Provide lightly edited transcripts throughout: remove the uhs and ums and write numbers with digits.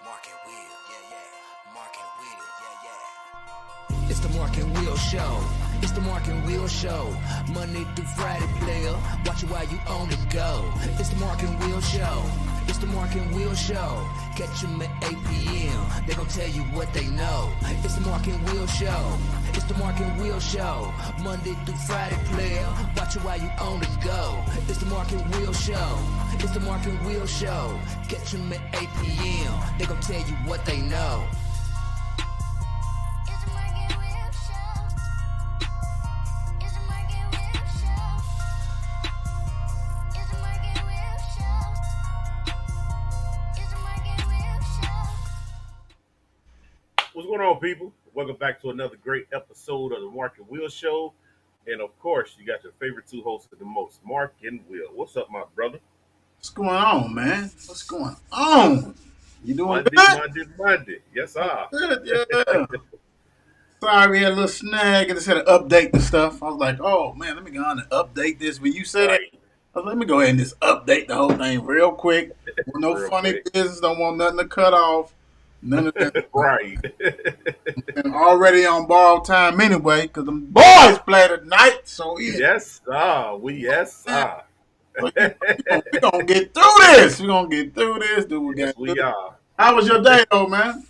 Mark and Will, yeah, yeah. Mark and Will, yeah, yeah. It's the Mark and Will Show. It's the Mark and Will Show. Monday through Friday, player. Watch it while you on the go. It's the Mark and Will Show. It's the Mark and Will Show. Catch them at 8 p.m. They gon' tell you what they know. It's the Mark and Will Show. It's the Mark and Will Show. Monday through Friday, player. Watch it while you on the go. It's the Mark and Will Show. It's the Mark and Will Show. Catch them at 8 p.m. They gon' tell you what they know. It's the Mark and Will Show. It's the Mark and Will Show. It's the Mark and Will Show. It's the Mark and Will Show. What's going on, people? Welcome back to another great episode of the Mark and Will Show. And of course, you got your favorite two hosts of the most, Mark and Will. What's up, my brother? What's going on, man? What's going on? You doing Monday, good? Monday. Yes, sir. Good, yeah. Sorry, we had a little snag and just had to update the stuff. I was like, oh, man, let me go on and update this. When you said it, Right. I was like, let me go ahead and just update the whole thing real quick. No Real funny quick. business. Don't want nothing to cut off. None of that. Right. And already on borrowed time anyway because the boys play tonight. So, yeah. Yes, sir. Yes, sir. We're going to get through this. We're going to get through this. Do what we Yes, got to we do. are. How was your day, though, man?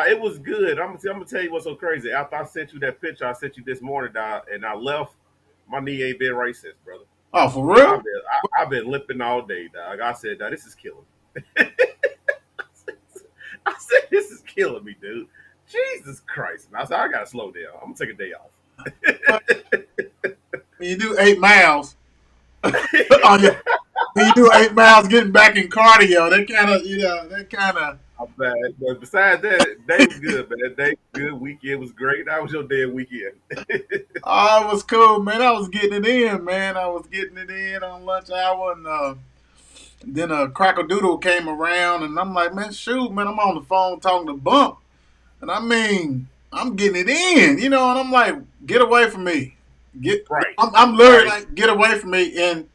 It was good. I'm gonna tell you what's so crazy. After I sent you that picture I sent you this morning, dog, and I left, my knee ain't been right since, brother. Oh, for real? I've been limping all day, dog. I said, dog, this is killing me. I said, this is killing me, dude. Jesus Christ. And I said, I gotta slow down. I'm gonna take a day off. When you do 8 miles, when you do 8 miles getting back in cardio, that kind of. I'm bad. But besides that, day was good, man. Day was good. Weekend was great. How was your day and weekend? Oh, it was cool, man. I was getting it in, man. I was getting it in on lunch hour, and then Crackle Doodle came around, and I'm like, man, shoot, man, I'm on the phone talking to Bump, and I mean, I'm getting it in, and I'm like, get away from me. Right. I'm literally Right. like, get away from me, and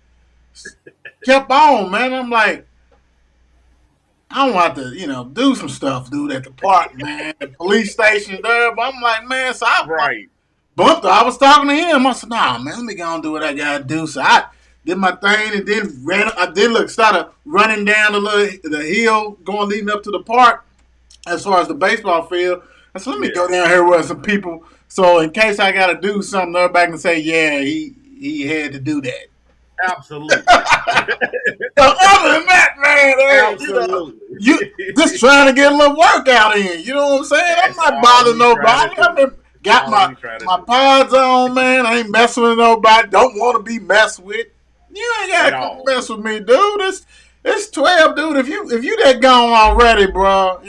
kept on, man. I'm like, I don't have to, do some stuff, dude, at the park, man. The police station there, but I'm like, man, so I Right. bumped her. I was talking to him. I said, nah, man, let me go and do what I gotta do. So I did my thing and then started running down the hill, leading up to the park as far as the baseball field. I said, let me go down here with some people. So in case I gotta do something, everybody can say, yeah, he had to do that. Absolutely. So other than that, man, Absolutely. you just trying to get a little workout in. You know what I'm saying? I'm That's not all bothering we trying nobody. to I mean, got All we trying to my do. pods on, man. I ain't messing with nobody. Don't want to be messed with. You ain't At gotta all. come mess with me, dude. It's 12, dude. If you that gone already, bro,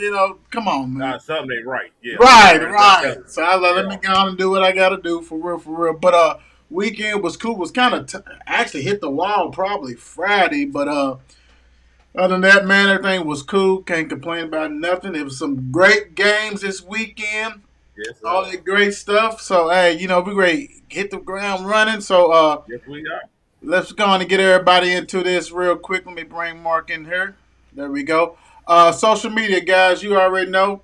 come on, man. Something ain't right. Yeah. Right. So I was like, let me Yeah. go on and do what I gotta do for real. But weekend was cool. Was kind of actually hit the wall probably Friday, but other than that, man, everything was cool. Can't complain about nothing. It was some great games this weekend. Yes, All sir. that great stuff. So hey, we great hit the ground running. So Yes, we are. let's go on and get everybody into this real quick. Let me bring Mark in here. There we go. Social media, guys, you already know.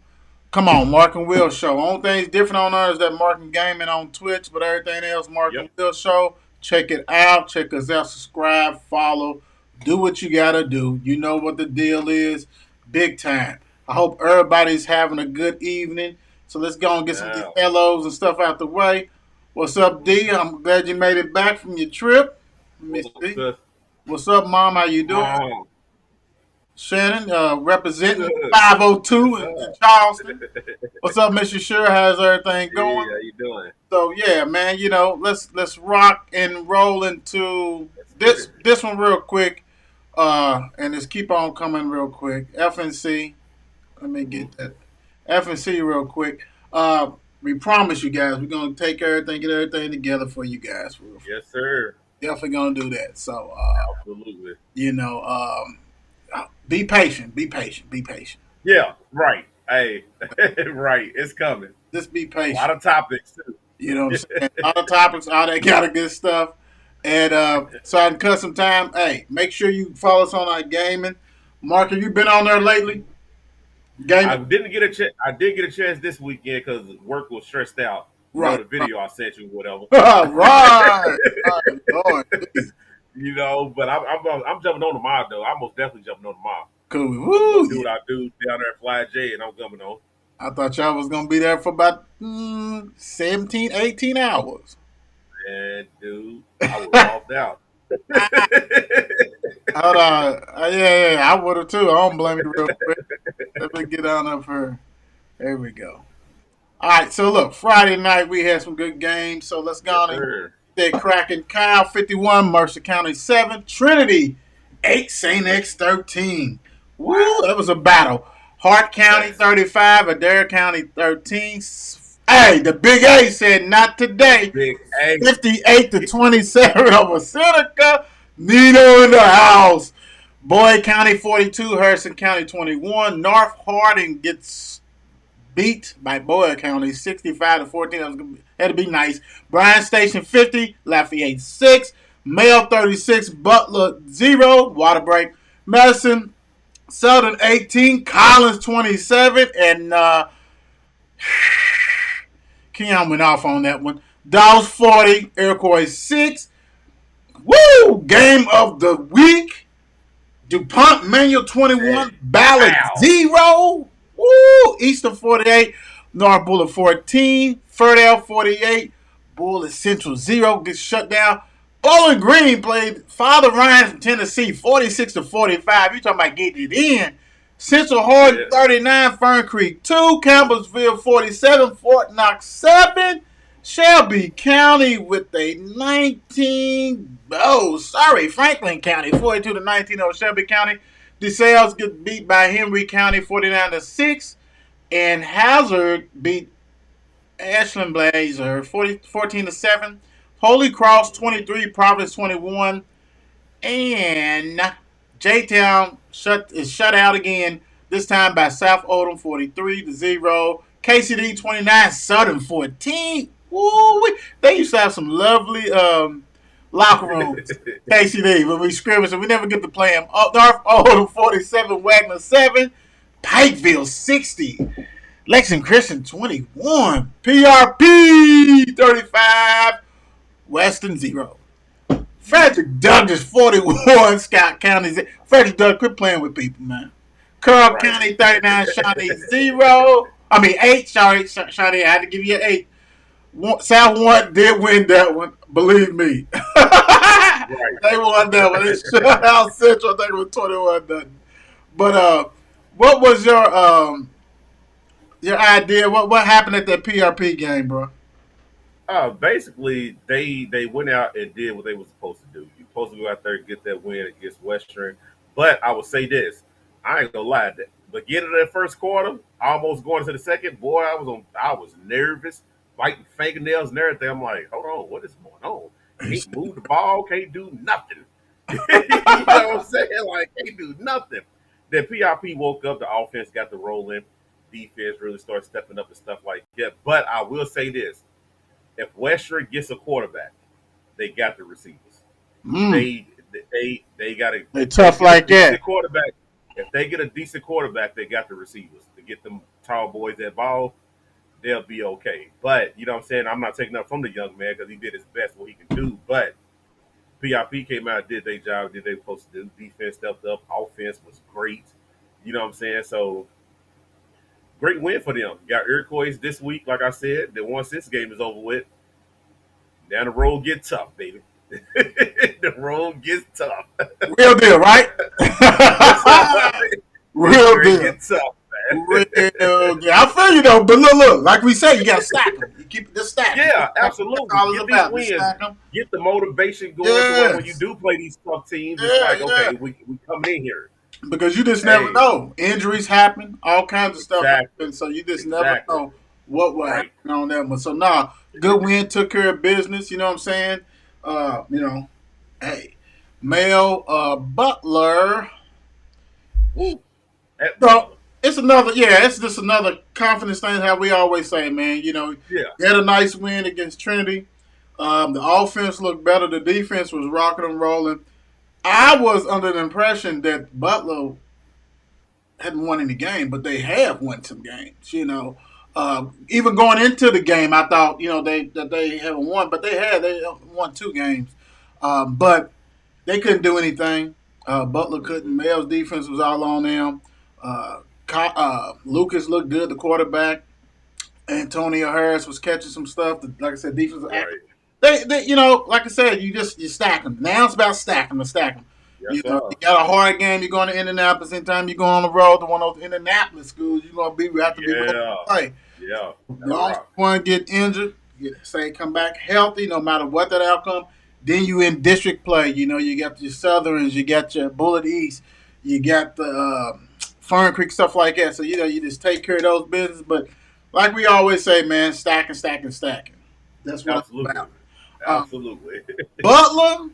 Come on, Mark and Will Show. Only thing's different on there is that Mark and Gaming on Twitch, but everything else, Mark and Will Show. Check it out. Check us out. Subscribe, follow. Do what you gotta do. You know what the deal is. Big time. I hope everybody's having a good evening. So let's go and get some of these hellos and stuff out the way. What's up, D? I'm glad you made it back from your trip. Let me see. What's up, Mom? How you doing? Oh, Shannon, representing Good. 502 in Charleston. What's up, Mr. Sure? How's everything Hey, going? how you doing? So yeah, man, let's rock and roll into this one real quick, and just keep on coming real quick. FNC, let me get that FNC real quick. We promise you guys we're gonna get everything together for you guys. Yes, sir. Definitely gonna do that. So Absolutely. be patient. Yeah, right. Hey, right. It's coming. Just be A patient. lot of topics, too. You know what I'm saying? A lot of topics, all that kind of good stuff. And so I can cut some time. Hey, make sure you follow us on our gaming. Mark, have you been on there lately? I Game didn't get a chance. I did get a chance this weekend because work was stressed out. You know right. the video I sent you, whatever. Right. Right. Lord. You know, but I'm jumping on tomorrow though. I'm most definitely jumping on tomorrow. Cool. I'm gonna Woo. do what I do down there at Fly J, and I'm coming on. I thought y'all was gonna be there for about 17, 18 hours. And dude, I was lost out. Hold on. Yeah, I would have too. I don't blame you real quick. Let me get on up here. There we go. All right, so look, Friday night we had some good games. So let's go on and Sure. get cracking. Kyle 51, Mercer County 7, Trinity 8, St. X 13. Woo, that was a battle. Hart County Yes. 35, Adair County 13. Hey, the Big A said not today. Big A. 58-27 over Seneca. Nino in the house. Boyd County 42, Harrison County 21. North Harding gets beat by Boyd County 65-14. That was gonna had to be nice. Bryan Station 50, Lafayette 6. Mail 36, Butler 0. Water break. Madison Southern 18, Collins 27, and Keon went off on that one. Dawes 40, Iroquois 6. Woo! Game of the week. DuPont Manual 21, Ballard Wow. 0. Woo! Eastern 48, North Bullet 14, Ferdale 48, Bullet Central 0 gets shut down. Bowling Green played Father Ryan from Tennessee 46-45. You talking about getting it in. Central Hard Yeah. 39, Fern Creek 2, Campbellsville 47, Fort Knox 7. Shelby County with a 19. Oh, sorry, Franklin County 42-19 over Shelby County. DeSales get beat by Henry County 49-6, and Hazard beat Ashland Blazer 14-7. Holy Cross 23, Providence 21, and J-Town is shut out again. This time by South Odom 43-0. KCD 29, Southern 14. Woo! They used to have some lovely locker rooms. KCD when we scrimmage, and we never get to play them. North Odom 47, Wagner 7, Pikeville 60, Lexington Christian 21, PRP 35, Weston 0. Frederick Douglas 41, Scott County. Frederick Douglas, quit playing with people, man. Carl Right. County 39, Shawnee 0. I mean 8. Sorry, Shawnee, I had to give you an 8. South One did win that one, believe me. They won that one. They shut out Central. I think it was 21-0. But what was your idea? What happened at that PRP game, bro? Basically, they went out and did what they were supposed to do. You're supposed to go out there and get that win against Western. But I will say this, I ain't gonna lie. But getting to that first quarter, almost going to the second, boy, I was nervous, biting fingernails and everything. I'm like, hold on, what is going on? Can't move the ball, can't do nothing. You know what I'm saying? Like, can't do nothing. Then PRP woke up, the offense got the roll in, defense really started stepping up and stuff like that. But I will say this. If Western gets a quarterback, they got the receivers. They got a They tough like that. quarterback. If they get a decent quarterback, they got the receivers to get them tall boys that ball. They'll be okay. But you know what I'm saying? I'm not taking up from the young man because he did his best what he can do. But PRP came out, did their job, did they supposed to do. Defense stepped up. Offense was great. You know what I'm saying? So great win for them. Got Iroquois this week, like I said. Then once this game is over with, down the road get tough, baby. The road gets tough. Real deal, right? Real It deal. gets tough, man. Real deal. I feel you though, but look, like we say, you gotta stack them. You keep the stack. Yeah, absolutely. That's all it's Get about. these You wins. stack 'em. Get the motivation going to where when you Yes. do play these tough teams, Yeah, it's like, okay, yeah. we coming in here. Because you just never Hey. know. Injuries happen, all kinds of stuff Exactly. happens, so you just never Exactly. know what will Right. happen on that one. So good win, took care of business, you know what I'm saying? Hey, Mel Butler. That- So it's just another confidence thing, how we always say, man. You know, yeah. they had a nice win against Trinity. The offense looked better. The defense was rocking and rolling. I was under the impression that Butler hadn't won any game, but they have won some games. Even going into the game, I thought they haven't won, but they won 2 games, but they couldn't do anything. Butler couldn't. Mel's defense was all on them. Lucas looked good, the quarterback. Antonio Harris was catching some stuff. Like I said, defensive. Right. They like I said, you stack them. Now it's about stacking them. Yes, You got a hard game. You're going to Indianapolis. Anytime you go on the road to one of those Indianapolis schools, you're going to have to be ready to play. Yeah. The only one get injured, come back healthy, no matter what that outcome. Then you in district play. You got your Southerns, you got your Bullet East, you got the Fern Creek, stuff like that. So you just take care of those business. But like we always say, man, stacking. That's what Absolutely. it's about. Absolutely. Butler.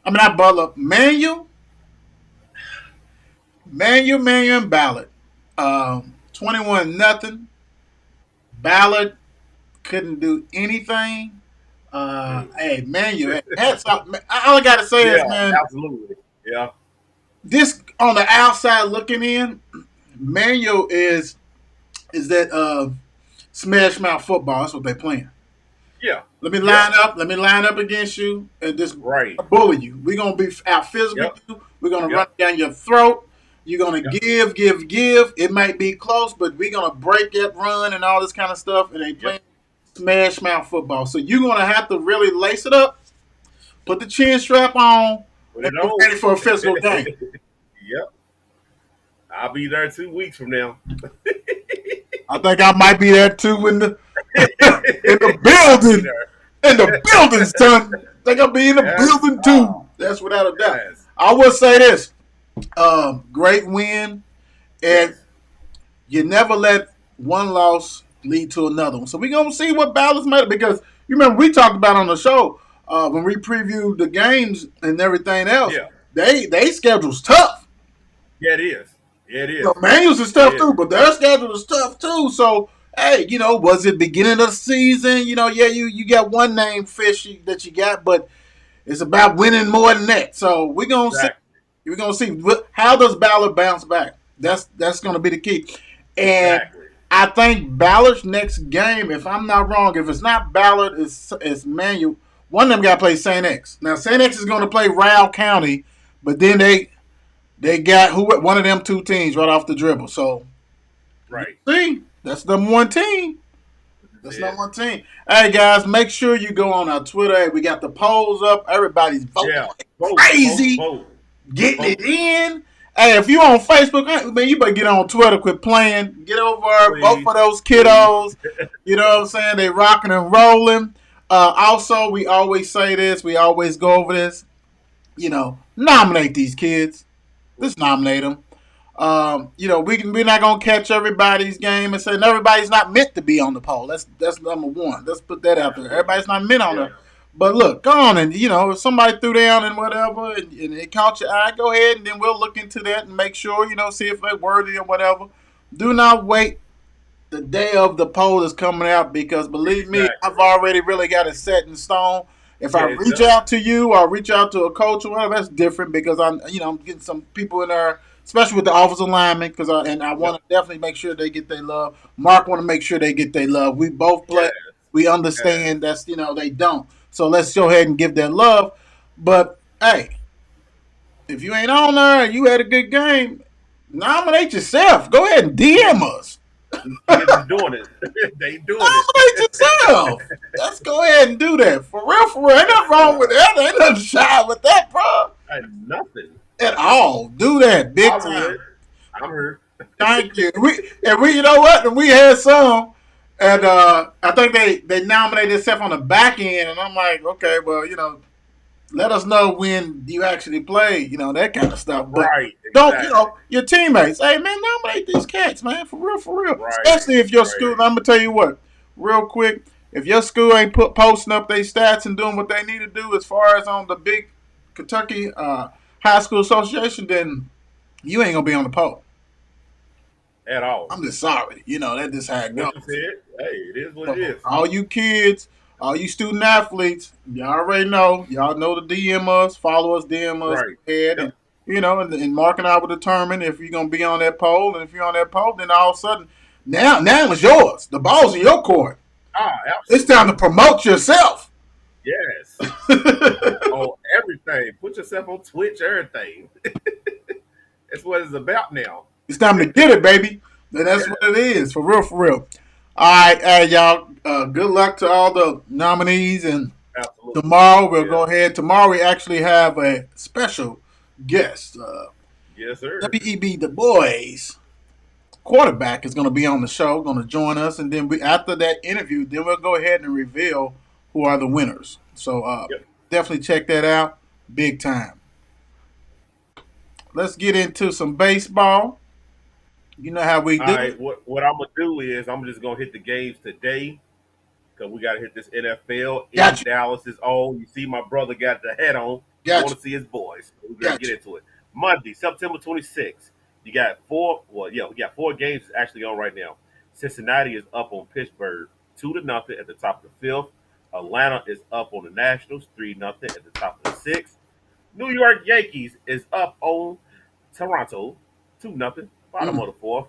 I mean, not Butler. Manual, and Ballard. 21-0. Ballard couldn't do anything. Hey, Manual. All I got to say is, man. Absolutely. Yeah. This, on the outside looking in, Manual is that smash mouth football. That's what they're playing. Yeah. Let me line up against you and just bully you. We're going to be out physical with you. We're going to run down your throat. You're going to give. It might be close, but we're going to break that run and all this kind of stuff. And they playing smash mouth football. So you're going to have to really lace it up, put the chin strap on, and be ready for a physical game. Yep. I'll be there 2 weeks from now. I think I might be there too in the building. In the building, son. I think I'll be in the building too. That's without a doubt. Yes. I will say this. Great win. And you never let one loss lead to another one. So we're going to see what Ballard's made, because you remember we talked about on the show when we previewed the games and everything else. Yeah. They schedule's tough. Yeah, it is. Yeah, it is. Manuals is tough too, but their schedule is tough too. So, hey, was it beginning of the season? You got one name fish that you got, but it's about winning more than that. So we're gonna see. We're gonna see how does Ballard bounce back. That's gonna be the key. And I think Ballard's next game, if I'm not wrong, if it's not Ballard, it's Manual. One of them got to play St. X. Now St. X is gonna play Rowell County, but then they got one of them 2 teams right off the dribble. So, see, that's number 1 team. Number 1 team. Hey, guys, make sure you go on our Twitter. Hey, we got the polls up. Everybody's voting like crazy. Getting it in. Hey, if you on Facebook, man, you better get on Twitter. Quit playing. Get over. Vote for those kiddos. You know what I'm saying? They rocking and rolling. Also, we always say this. We always go over this. Nominate these kids. Let's nominate them. We're not gonna catch everybody's game and say everybody's not meant to be on the poll. That's number 1. Let's put that out there. Everybody's not meant on there. But look, go on and if somebody threw down and whatever and it caught your eye, go ahead and then we'll look into that and make sure see if they're worthy or whatever. Do not wait the day of the poll is coming out, because believe me, I've already really got it set in stone. If I reach out to you or reach out to a coach or whatever, that's different, because I'm getting some people in there, especially with the offensive linemen, because I want to definitely make sure they get their love. Mark want to make sure they get their love. We both play. We understand that's they don't. So let's go ahead and give that love. But hey, if you ain't on there and you had a good game, nominate yourself. Go ahead and DM us. They're doing it. They doing it. Nominate yourself. Let's go ahead and do that. For real. Ain't nothing wrong with that. Ain't nothing shy with that, bro. Nothing. At all. Do that. Big time. I'm heard. Thank you. We you know what? And we had some, and I think they nominated themselves on the back end, and I'm like, okay, well, let us know when you actually play, that kind of stuff. But don't, your teammates, hey, man, nominate these cats, man, for real. Right. Especially if your school, I'm going to tell you what, real quick, if your school ain't posting up their stats and doing what they need to do as far as on the big Kentucky High School Association, then you ain't going to be on the poll. At all. I'm just sorry. That's just how it goes. Hey, it is what it is. All you kids, all you student athletes, y'all already know. Y'all know to DM us, follow us, DM us. Right. Ahead and You know, and Mark and I will determine if you're gonna be on that pole, and if you're on that pole, then all of a sudden, now it's yours. The ball's in your court. Ah, It's absolutely. time to promote yourself. Yes. On everything. Put yourself on Twitch, everything. That's what it's about now. It's time to get it, baby. And that's what it is, for real, for real. All right, y'all. Good luck to all the nominees, and Absolutely. tomorrow we'll Yeah. go ahead. Tomorrow we actually have a special guest. Yes, sir. WEB Du Bois quarterback is going to be on the show, going to join us, and then after that interview, then we'll go ahead and reveal who are the winners. So Yep. definitely check that out, big time. Let's get into some baseball. You know how we do. All right. What I'm gonna do is I'm just gonna hit the games today because we gotta hit this NFL. In Gotcha. Dallas is on. You see, my brother got the hat on. Gotcha. Want to see his boys. We're gonna Gotcha. get into it. Monday, September 26th. You got four. Well, yeah, we got 4 games actually on right now. Cincinnati is up on Pittsburgh 2-0 at the top of the fifth. Atlanta is up on the Nationals 3-0 at the top of the sixth. New York Yankees is up on Toronto 2-0, bottom of the fourth.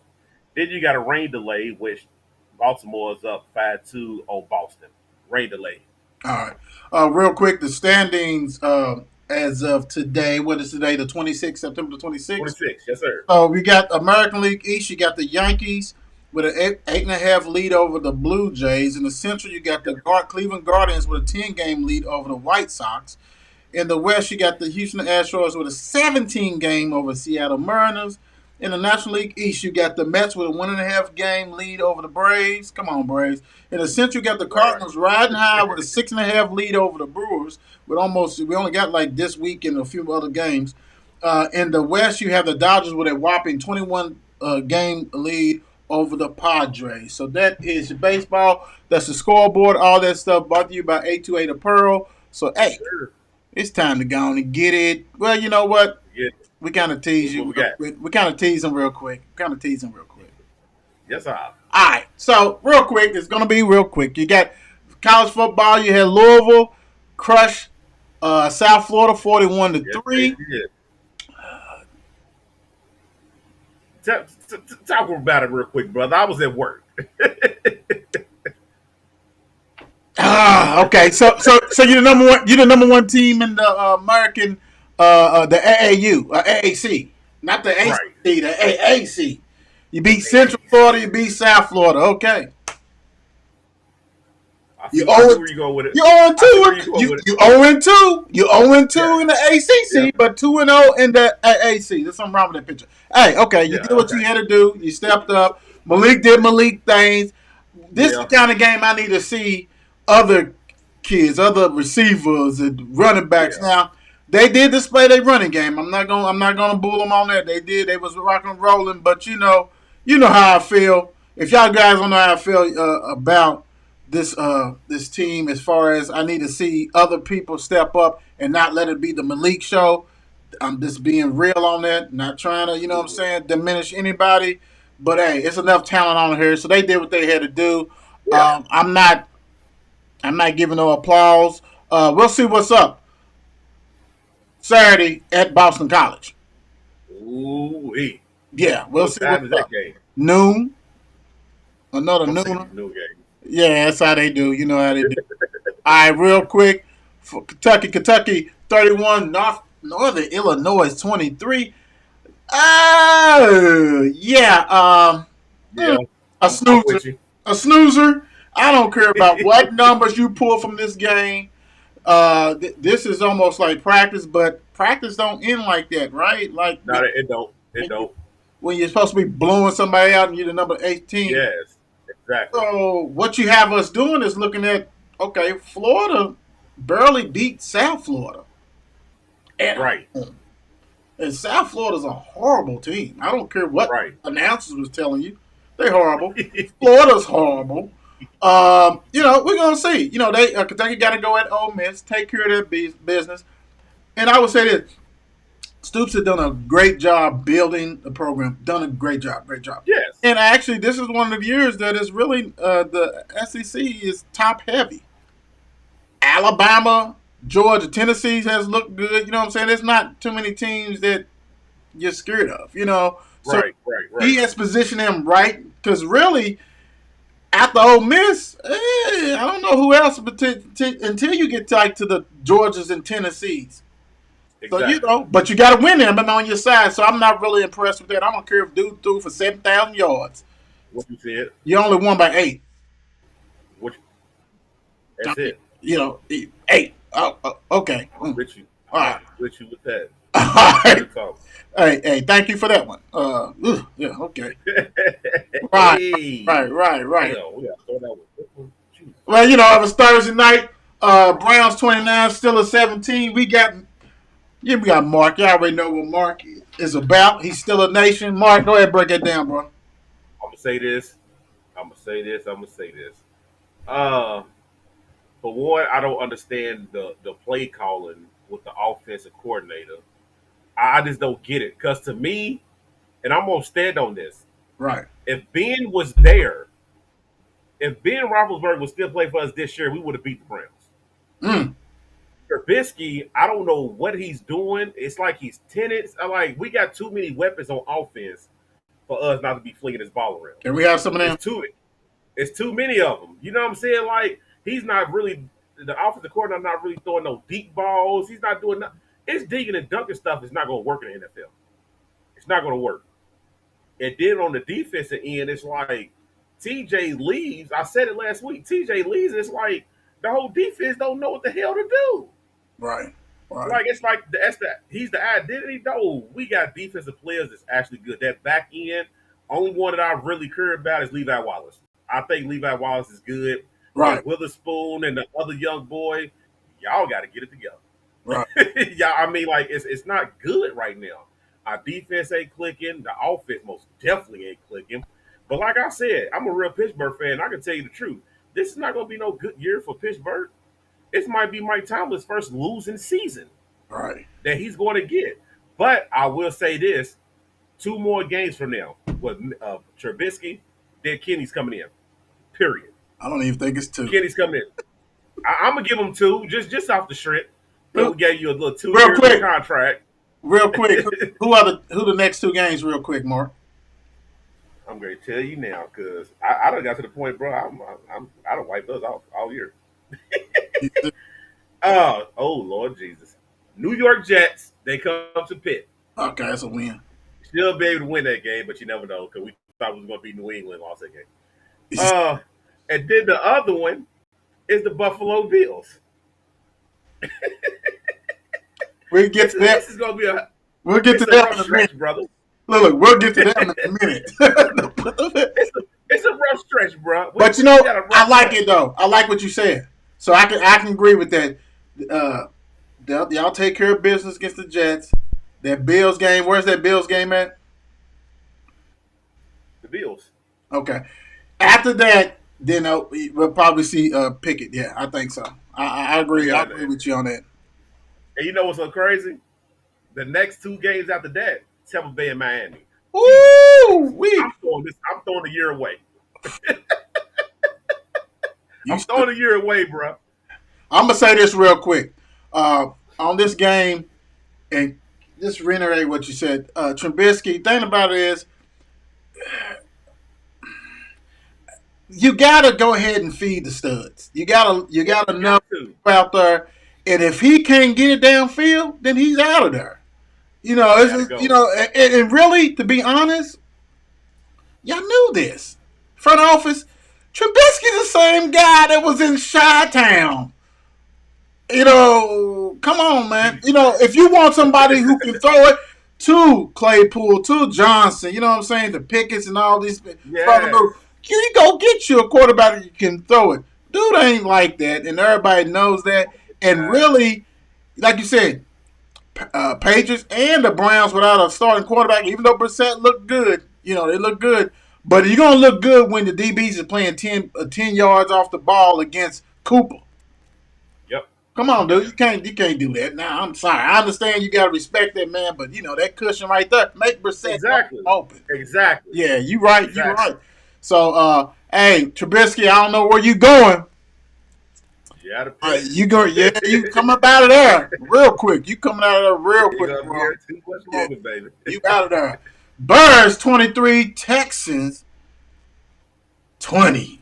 Then you got a rain delay, which Baltimore is up 5-2 on Boston. Rain delay. All right. Real quick, the standings as of today. What is today? The 26th, September the 26th. 26, yes, sir. So we got American League East. You got the Yankees with an 8.5 lead over the Blue Jays. In the Central, you got the Cleveland Guardians with a 10-game lead over the White Sox. In the West, you got the Houston Astros with a 17-game over Seattle Mariners. In the National League East, you got the Mets with a 1.5-game lead over the Braves. Come on, Braves. In the Central, you got the Cardinals riding high with a 6.5 lead over the Brewers. We only got like this week and a few other games. In the West, you have the Dodgers with a whopping 21 game lead over the Padres. So that is baseball. That's the scoreboard. All that stuff brought to you by 828 Apparel. So, hey, Sure. it's time to go on and get it. Well, you know what? Yeah. We kind of tease you. What we got? We kind of tease them real quick. Yes, sir. All right. So, real quick, it's going to be real quick. You got college football. You had Louisville crush South Florida 41-3. Talk about it real quick, brother. I was at work. Okay. So you're the number one. You're the number one team in the American, the AAU, AAC, not the ACC, Right. the AAC. You beat Central Florida. You beat South Florida. Okay. I You see owe where you go with it. You 0 see where 2. you go You with it. you 0 2. You 0 2 Yeah. in the ACC, Yeah. but 2-0 in the AAC. There's something wrong with that picture. Hey, okay, you Yeah, did what okay. you had to do. You stepped up. Malik did Malik things. This is Yeah. the kind of game I need to see other kids, other receivers and running backs. Yeah. Now, they did display their running game. I'm not gonna bull them on that. They did. They was rocking and rolling, but you know how I feel. If y'all guys don't know how I feel about this team, as far as I need to see other people step up and not let it be the Malik show. I'm just being real on that, not trying to, what I'm saying, diminish anybody. But hey, it's enough talent on here, so they did what they had to do. Yeah. I'm not giving no applause. We'll see what's up Saturday at Boston College. Ooh-wee. Yeah, we'll What see time is what's that up. game? Noon, another I'm noon. taking the new game. Yeah, that's how they do. You know how they do. All right, real quick. For Kentucky 31, Northern Illinois 23. Oh, yeah. Yeah. A I'm snoozer. with you. A snoozer. I don't care about what numbers you pull from this game. This is almost like practice, but practice don't end like that, right? Like No, it don't. It don't. when you're supposed to be blowing somebody out and you're the number 18. Yes. Exactly. So what you have us doing is looking at, okay, Florida barely beat South Florida. At Right. home. And South Florida's a horrible team. I don't care what Right. announcers was telling you. They're horrible. Florida's horrible. We're going to see. Kentucky got to go at Ole Miss, take care of their business. And I would say this. Stoops has done a great job building the program. Done a great job. Yes. And actually, this is one of the years that is really the SEC is top heavy. Alabama, Georgia, Tennessee has looked good. You know what I'm saying? There's not too many teams that you're scared of. You know, so Right. he has positioned him right because really. After Ole Miss, I don't know who else until you get tight to the Georgias and Tennessees. So, Exactly. you know, but you got to win them and on your side. So I'm not really impressed with that. I don't care if dude threw for 7,000 yards. What you said. You only won by 8. What? That's it. You know, 8. Okay. I'm with you. All right. With you with that. All right. Good talk. Hey, thank you for that one. Yeah, okay. Right. Hey. Right. Hell, we gotta throw that one. Jeez. Well, you know, it was Thursday night. Browns 29, Steelers 17. We got Mark. You already know what Mark is about. He's still a nation. Mark, go ahead and break it down, bro. I'm gonna say this. For one, I don't understand the play calling with the offensive coordinator. I just don't get it. Because to me, and I'm gonna stand on this. Right. If Ben was there, if Ben Roethlisberger was still playing for us this year, we would have beat the Browns. Mm. Trubisky, I don't know what he's doing. It's like he's tenants. We got too many weapons on offense for us not to be flinging this ball around. Can we have some of them? It's too many of them. You know what I'm saying? Like, he's not really, the offensive coordinator not really throwing no deep balls. He's not doing nothing. It's digging and dunking stuff is not going to work in the NFL. It's not going to work. And then on the defensive end, it's like TJ leaves. I said it last week. TJ leaves. It's like the whole defense don't know what the hell to do. Right. Like, it's like he's the identity. No, we got defensive players that's actually good. That back end, only one that I really care about is Levi Wallace. I think Levi Wallace is good. Right. And Witherspoon and the other young boy, y'all got to get it together. Right. Yeah, I mean, like, it's not good right now. Our defense ain't clicking. The offense most definitely ain't clicking. But like I said, I'm a real Pittsburgh fan. I can tell you the truth. This is not going to be no good year for Pittsburgh. This might be Mike Tomlin's first losing season Right. that he's going to get. But I will say this, 2 more games from now with Trubisky, then Kenny's coming in, period. I don't even think it's 2. Kenny's coming in. I'm going to give him 2 just off the strip. We gave you a little 2-year contract. Real quick, who the next 2 games? Real quick, Mark. I'm going to tell you now because I done got to the point, bro. I done wiped those off all year. Oh Lord Jesus! New York Jets. They come to Pitt. Okay, that's a win. Still be able to win that game, but you never know because we thought it was going to be New England lost that game. And then the other one is the Buffalo Bills. We'll get to that. This is going to be We'll get to that in a stretch, minute, brother. Look, we'll get to that in a minute. It's a rough stretch, bro. But you know, I like it though. I like what you said, so I can agree with that. Y'all take care of business against the Jets. That Bills game. Where's that Bills game at? The Bills. Okay. After that, then we'll probably see Pickett. Yeah, I think so. I agree. I agree with you on that. And you know what's so crazy? The next 2 games after that, Tampa Bay and Miami. Woo! I'm throwing the year away. I'm throwing the year away, bro. I'm gonna say this real quick. On this game, and just reiterate what you said, Trubisky. Thing about it is, you gotta go ahead and feed the studs. You gotta enough out there, and if he can't get it downfield, then he's out of there. You know, and really, to be honest, y'all knew this. Front office, Trubisky's the same guy that was in Chi-Town. You know, come on, man. You know, if you want somebody who can throw it to Claypool, to Johnson, you know what I'm saying, to Pickens and all these, you go get you a quarterback that you can throw it. Dude ain't like that, and everybody knows that. And really, like you said, Patriots and the Browns without a starting quarterback, even though Brissett looked good, you know, they look good. But you're going to look good when the DBs are playing 10 yards off the ball against Cooper. Yep. Come on, dude. You can't do that. Now, I'm sorry. I understand you got to respect that, man, but, you know, that cushion right there, make Brissett open. Exactly. Yeah, you right. Exactly. You're right. So, hey, Trubisky, I don't know where you going. You got to pick. You go, yeah, you come up out of there real quick. You coming out of there real You're quick, going to be bro. here too much longer, baby. You out of there. Birds 23, Texans 20.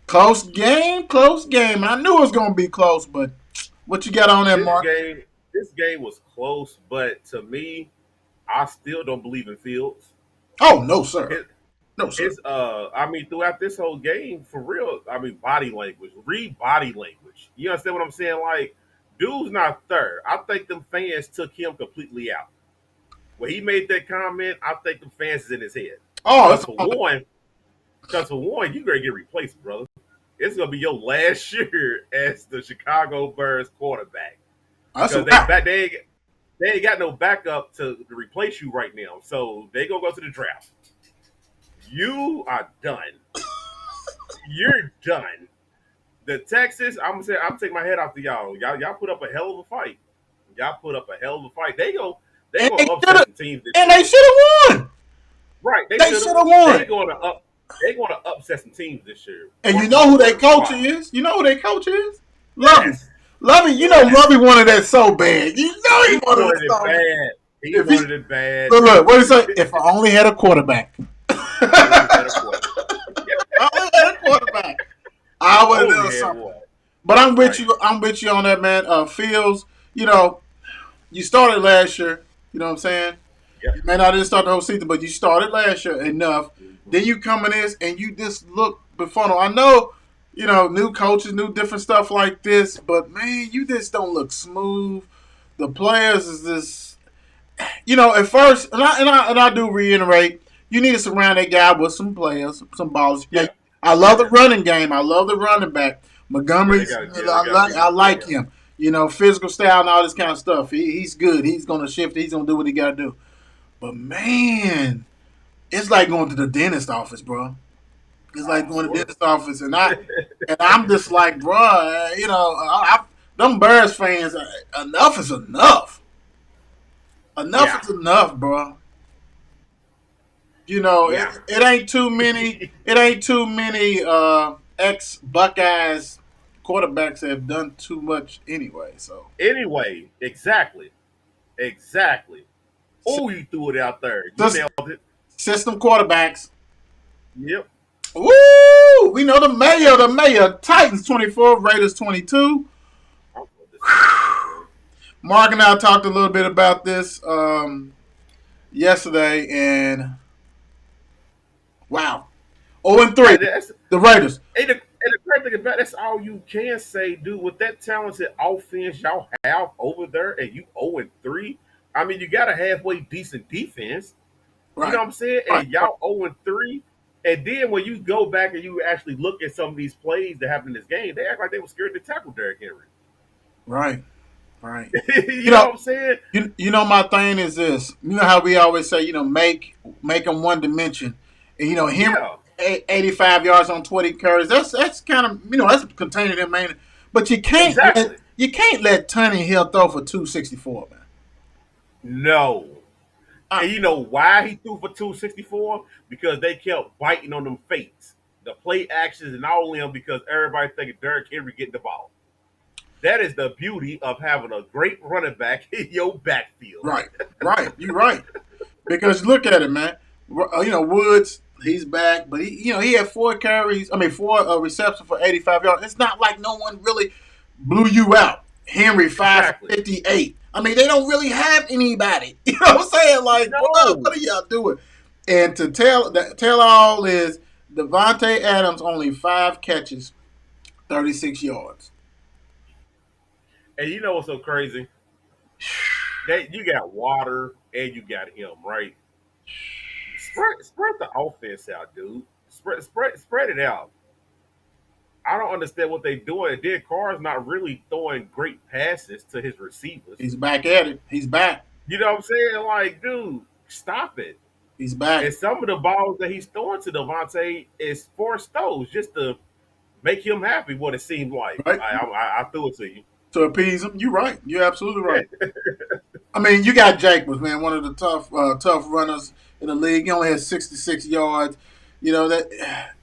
Close game. I knew it was gonna be close, but what you got on that, Mark? This game was close, but to me, I still don't believe in Fields. Oh no, sir. It, No, sir. it's I mean, throughout this whole game, for real, I mean, body language, read body language. You understand what I'm saying? Like, dude's not third. I think them fans took him completely out. When he made that comment, I think the fans is in his head. Oh, Because for one, you gonna get replaced, brother. It's gonna be your last year as the Chicago Bears quarterback. that's a Because wrap. they ain't got no backup to replace you right now. So they gonna go to the draft. You are done. You're done. The Texas, I'm taking my head off to y'all. Y'all put up a hell of a fight. Y'all put up a hell of a fight. They And gonna they upset some teams this And year. they should have won. Right. They should have won. They gonna upset some teams this year. And you know who their coach is? You know who their coach is? Lovey. Yes. Lovey, you know Lovey wanted that so bad. You know he He wanted wanted it so it bad. bad. He If he- wanted it bad. Look, what did he say? If I only had a quarterback. I only had a quarterback. I would have done something. But I'm with you. I'm with you on that, man. Fields, you know, you started last year. You know what I'm saying? Yep. You may not didn't start the whole season, but you started last year enough. Then you come in this and you just look befuddled. I know, you know, new coaches, new different stuff like this, but man, you just don't look smooth. The players is this, you know, at first, and I do reiterate, you need to surround that guy with some players, some balls. Yeah. I love the running game. I love the running back. Montgomery's, I like him. You know, physical style and all this kind of stuff. He's good. He's going to shift. He's going to do what he got to do. But, man, it's like going to the dentist office, bro. It's like going to the dentist office. And I'm just like, bro, you know, them Bears fans, enough is enough. Enough is enough, bro. You know, it ain't too many. It ain't too many ex Buckeyes quarterbacks that have done too much anyway. So Anyway, exactly. Oh, you threw it out there. You Just- nailed it. system quarterbacks. Yep. Woo! We know the mayor. Titans 24, Raiders 22. Mark and I talked a little bit about this yesterday, and wow, 0-3. That's, The Raiders. and the great thing about that's all you can say, dude. With that talented offense y'all have over there, and you 0-3. I mean, you got a halfway decent defense. Right. You know what I'm saying? Right. And y'all 0-3. And then when you go back and you actually look at some of these plays that happened in this game, they act like they were scared to tackle Derrick Henry. Right. you know what I'm saying? You know my thing is this. You know how we always say, you know, make them one dimension, and you know him. Yeah. 85 yards on 20 carries. That's kind of, you know, that's containing him, man. But you can't Exactly. let Tony Hill throw for 264, man. No. And you know why he threw for 264? Because they kept biting on them fakes, the play actions, and all of them because everybody thinking Derrick Henry getting the ball. That is the beauty of having a great running back in your backfield. Right. You're right. Because look at it, man. You know, Woods, he's back, but he had 4 receptions for 85 yards. It's not like no one really blew you out. Henry 558. I mean, they don't really have anybody. You know what I'm saying? Like, No. what are y'all doing? And to tell all is Devontae Adams only 5 catches, 36 yards. And you know what's so crazy? You got Water and you got him, right? Spread the offense out, dude. Spread it out. I don't understand what they're doing. Dan Carr's not really throwing great passes to his receivers. He's back at it. He's back. You know what I'm saying? Like, dude, stop it. He's back. And some of the balls that he's throwing to Devontae is forced throws just to make him happy, what it seemed like. Right. I threw it to you. To appease him. You're right. You're absolutely right. I mean, you got Jacobs, man, one of the tough runners in the league. He only has 66 yards. You know, that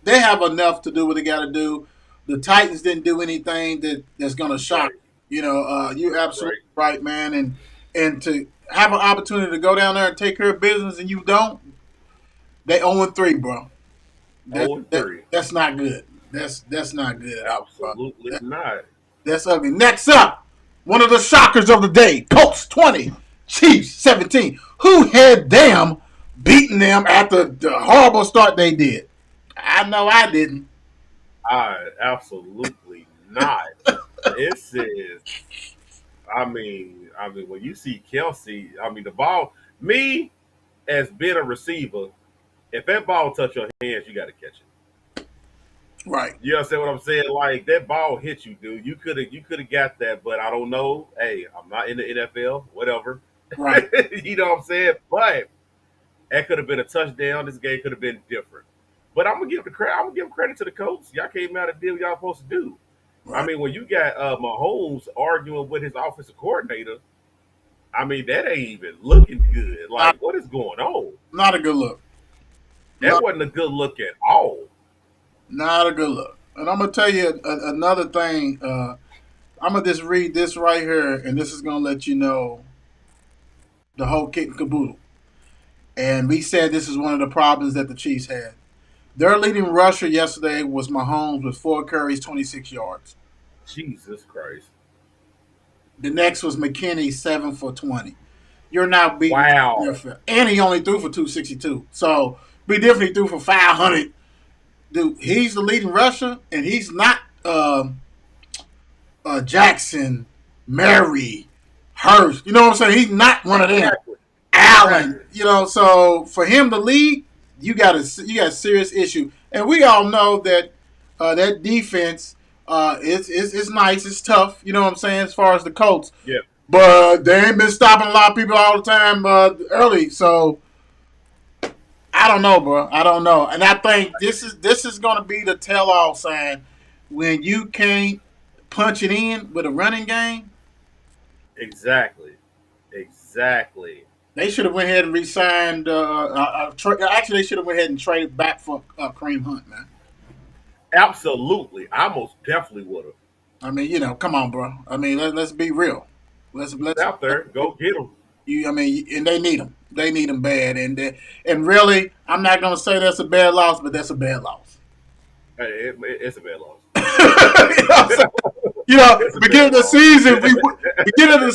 they have enough to do what they got to do. the Titans didn't do anything that's going to shock. Right, You're absolutely right. right, man. And to have an opportunity to go down there and take care of business and you don't, they 0-3, bro. Oh and 3. That's not good. That's not good at all, bro. Absolutely not. That's ugly. Next up, one of the shockers of the day: Colts 20, Chiefs 17. Who had them beating them after the horrible start they did? I know I didn't. Absolutely not. It says, when you see Kelsey, the ball, me as being a receiver, if that ball touch your hands, you got to catch it. Right. You understand what I'm saying? Like that ball hit you, dude. You could have got that, but I don't know. Hey, I'm not in the NFL, whatever. Right. You know what I'm saying? But that could have been a touchdown. This game could have been different. But I'm gonna give the credit. I'm gonna give credit to the coach. Y'all came out and did what y'all supposed to do. Right. When you got Mahomes arguing with his offensive coordinator, that ain't even looking good. Like, what is going on? Not a good look. That wasn't a good look at all. Not a good look. And I'm gonna tell you another thing. I'm gonna just read this right here, and this is gonna let you know the whole kit and caboodle. And we said this is one of the problems that the Chiefs had. Their leading rusher yesterday was Mahomes with 4 carries, 26 yards. Jesus Christ. The next was McKinney, 7 for 20. You're not beating. Wow. And he only threw for 262. So we definitely threw for 500. Dude, he's the leading rusher, and he's not Jackson, Mary, Hurst. You know what I'm saying? He's not one of them. Exactly. Allen. So for him to lead, you got a serious issue. And we all know that that defense is nice, it's tough. You know what I'm saying? As far as the Colts, Yeah. but they ain't been stopping a lot of people all the time early. So I don't know, bro. I don't know. And I think this is going to be the tell-all sign when you can't punch it in with a running game. Exactly. They should have went ahead and re-signed. Actually, they should have went ahead and traded back for Kareem Hunt, man. Absolutely. I most definitely would have. Come on, bro. Let's be real. Let's out there. Go get them. And they need them. They need them bad. And really, I'm not gonna say that's a bad loss, but that's a bad loss. Hey, it's a bad loss. Beginning of the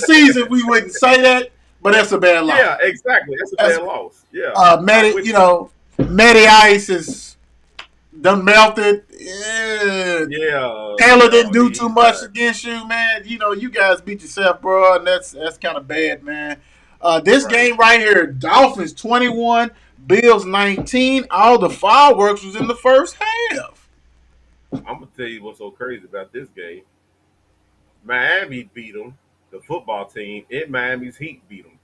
season, we wouldn't say that, but that's a bad loss. Yeah, exactly. That's a bad loss. Yeah. Matty Ice is done melted. Yeah. Taylor didn't do too much against you, man. You guys beat yourself, bro, and that's kind of bad, man. This game right here, Dolphins 21, Bills 19. All the fireworks was in the first half. I'm gonna tell you what's so crazy about this game. Miami beat them, the football team, and Miami's Heat beat them.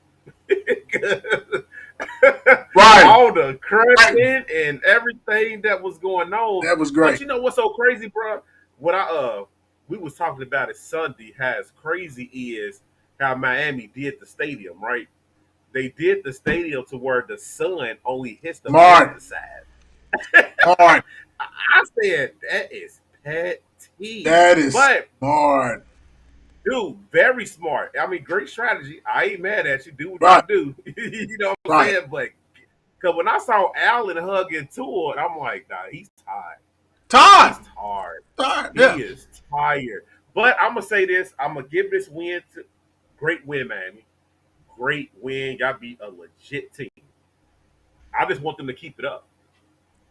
Right. All the crushing and everything that was going on. That was great. But you know what's so crazy, bro? What we was talking about it Sunday. How it's crazy is how Miami did the stadium, right? They did the stadium to where the sun only hits the side. Hard. I said that is petty. That is but smart. Dude, very smart. Great strategy. I ain't mad at you. Do what you do. You know what I'm saying? But because when I saw Allen hugging Tua, I'm like, nah, he's tired. He's tired. Yeah. He is tired. But I'm going to say this. I'm going to give this win to great win, Miami. Great win. Y'all beat a legit team. I just want them to keep it up.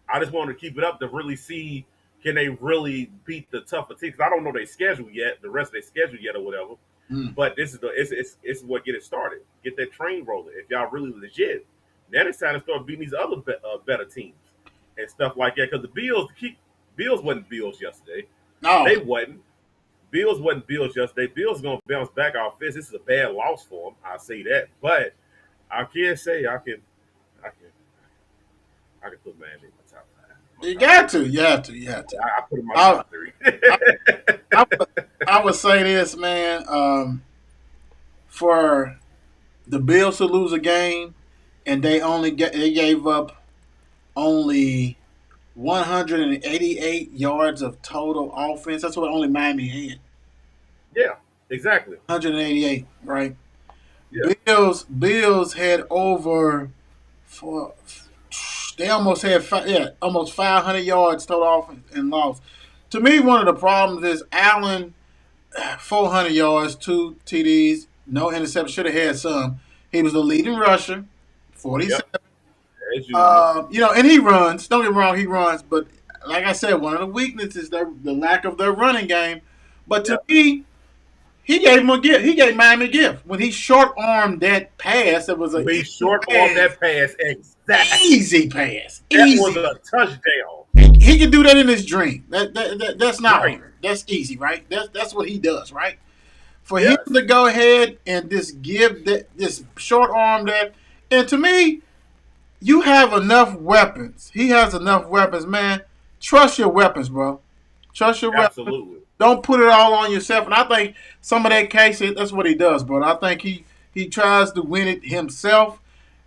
I just want them to keep it up to really see can they really beat the tougher teams. I don't know their schedule yet, the rest of their schedule yet or whatever. But this is it's what get it started. Get that train rolling. If y'all really legit, then it's time to start beating these other better teams and stuff like that. Because the Bills wasn't Bills yesterday. No, they wasn't. Bills wasn't Bills yesterday. Bills gonna bounce back off this. This is a bad loss for them. I say that, but I can't say I can put Miami in my top 5. You got to. You have to. I put him in my top 3. I would say this, man. For the Bills to lose a game, and they gave up only 188 yards of total offense. That's what only Miami had. Yeah, exactly. 188, right? Yeah, Bills had over for they almost had almost 500 yards total offense and lost. To me, one of the problems is Allen 400 yards, 2 TDs, no interception. Should have had some. He was the leading rusher, yep, 47. as usual. And he runs. Don't get me wrong, he runs. But like I said, one of the weaknesses is the lack of their running game. But to Yep. me, he gave him a gift. He gave Miami a gift when he short armed that pass. It was an We short on that pass exactly. easy pass, That was easy. a touchdown. He can do that in his dream. That's not Right. hard. That's easy, right? That's what he does, right? For him Yes. to go ahead and just give this short arm that, and to me, you have enough weapons. He has enough weapons, man. Trust your weapons, bro. Trust your weapons. Absolutely. Don't put it all on yourself. And I think some of that case, that's what he does, bro. I think he tries to win it himself.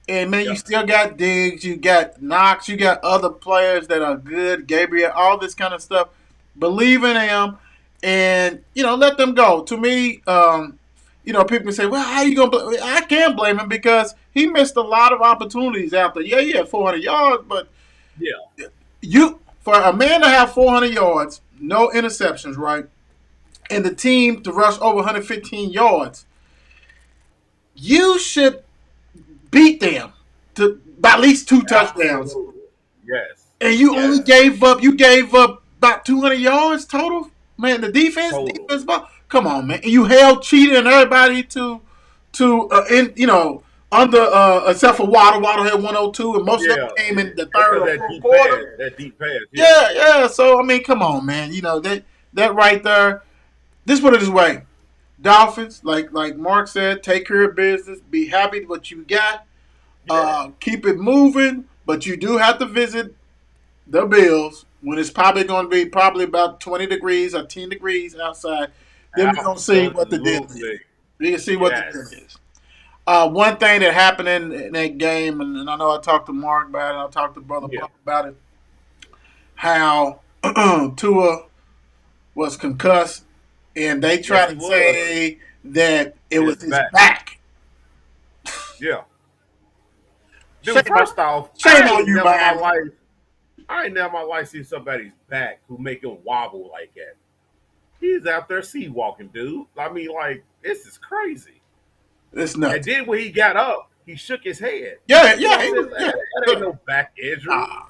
And man, you Yep. still got Diggs, you got Knox, you got other players that are good, Gabriel, all this kind of stuff. Believe in them, and let them go. To me, people can say, "Well, how you gonna?" I can't blame him because he missed a lot of opportunities out there. Yeah, he had 400 yards, but Yeah. for a man to have 400 yards, no interceptions, right, and the team to rush over 115 yards, you should beat them by at least 2 touchdowns. Absolutely. Yes. And you Yes. only gave up about 200 yards total. Man, the Total. defense ball. Come on, man. And you held Cheetah and everybody to under except for Waddle. Waddle had 102, and most of Yeah. them came in the Because third or that fourth deep quarter. pass. That deep pass. Yeah. Yeah. So I mean, come on, man. That right there. This put it this way. Dolphins, like Mark said, take care of business. Be happy with what you got. Yeah. Keep it moving, but you do have to visit the Bills when it's probably going to be about 20 degrees or 10 degrees outside. Then we're going to see what the deal is. Absolutely. We can see what Yes. the deal is. One thing that happened in that game, and I know I talked to Mark about it, I talked to Brother Yeah. Buck about it, how Tua was concussed, and they tried Yes, he to was. say that it was his back. back. Yeah. Dude, Shame first off, shame I on ain't you, never in Miami. my life. I ain't never in my life seen somebody's back who make him wobble like that. He's out there sea walking, dude. I mean, like, this is crazy. It's And nuts. then when he got up, he shook his head. Yeah, You know what yeah, I'm saying? That ain't no back injury. Nah.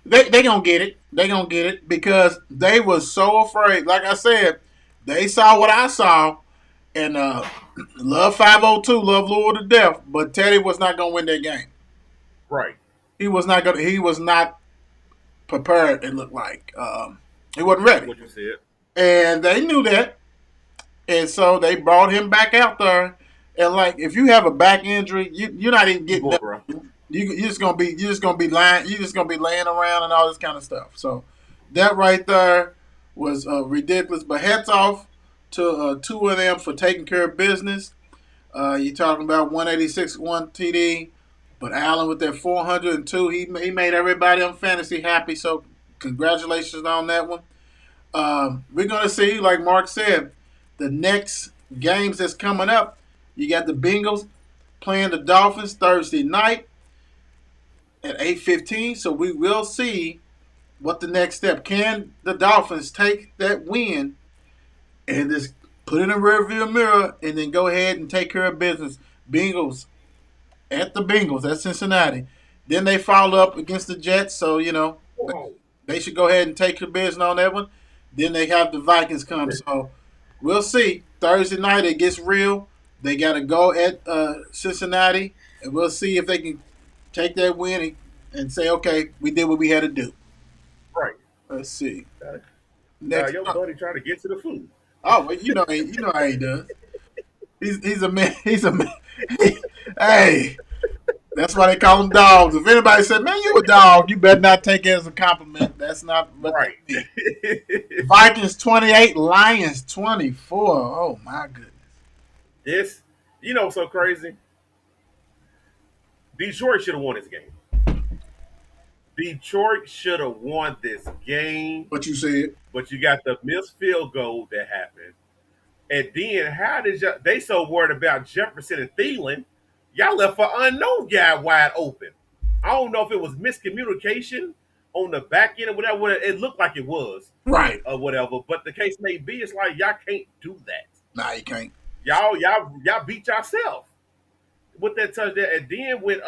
They gonna get it. They gonna get it because they was so afraid. Like I said, they saw what I saw, and love 502, love Louisville to death. But Teddy was not gonna win that game. Right. He was not gonna. He was not prepared. It looked like he wasn't ready, What you said. and they knew that, and so they brought him back out there. And like, if you have a back injury, you're not even getting Boy, up. bro. You're just gonna be lying. You're just gonna be laying around and all this kind of stuff. So that right there was ridiculous. But hats off to two of them for taking care of business. You're talking about 186 one TD, but Allen with that 402, he made everybody on fantasy happy. So congratulations on that one. We're gonna see, like Mark said, the next games that's coming up. You got the Bengals playing the Dolphins Thursday night at 8:15. So we will see what the next step. Can the Dolphins take that win and just put it in a rearview mirror and then go ahead and take care of business? Bengals at Cincinnati. Then they follow up against the Jets. So Whoa. they should go ahead and take the business on that one. Then they have the Vikings come. So we'll see. Thursday night it gets real. They got to go at Cincinnati, and we'll see if they can take that win and say, okay, we did what we had to do. Right. Let's see. Now, Next, your buddy trying to get to the food. well, you know how he does. He's a man. He's a man. Hey, that's why they call him dogs. If anybody said, "Man, you a dog," you better not take it as a compliment. That's not what Right. they mean. Vikings 28, Lions 24. Oh my goodness. This, so crazy. Detroit should have won this game. Detroit should have won this game, What you said. but you got the missed field goal that happened. And then how did y'all, they so worried about Jefferson and Thielen, y'all left an unknown guy wide open. I don't know if it was miscommunication on the back end or whatever. It looked like it was Right. or whatever. But the case may be, it's like y'all can't do that. Nah, you can't. Y'all beat yourself with that touchdown. And then with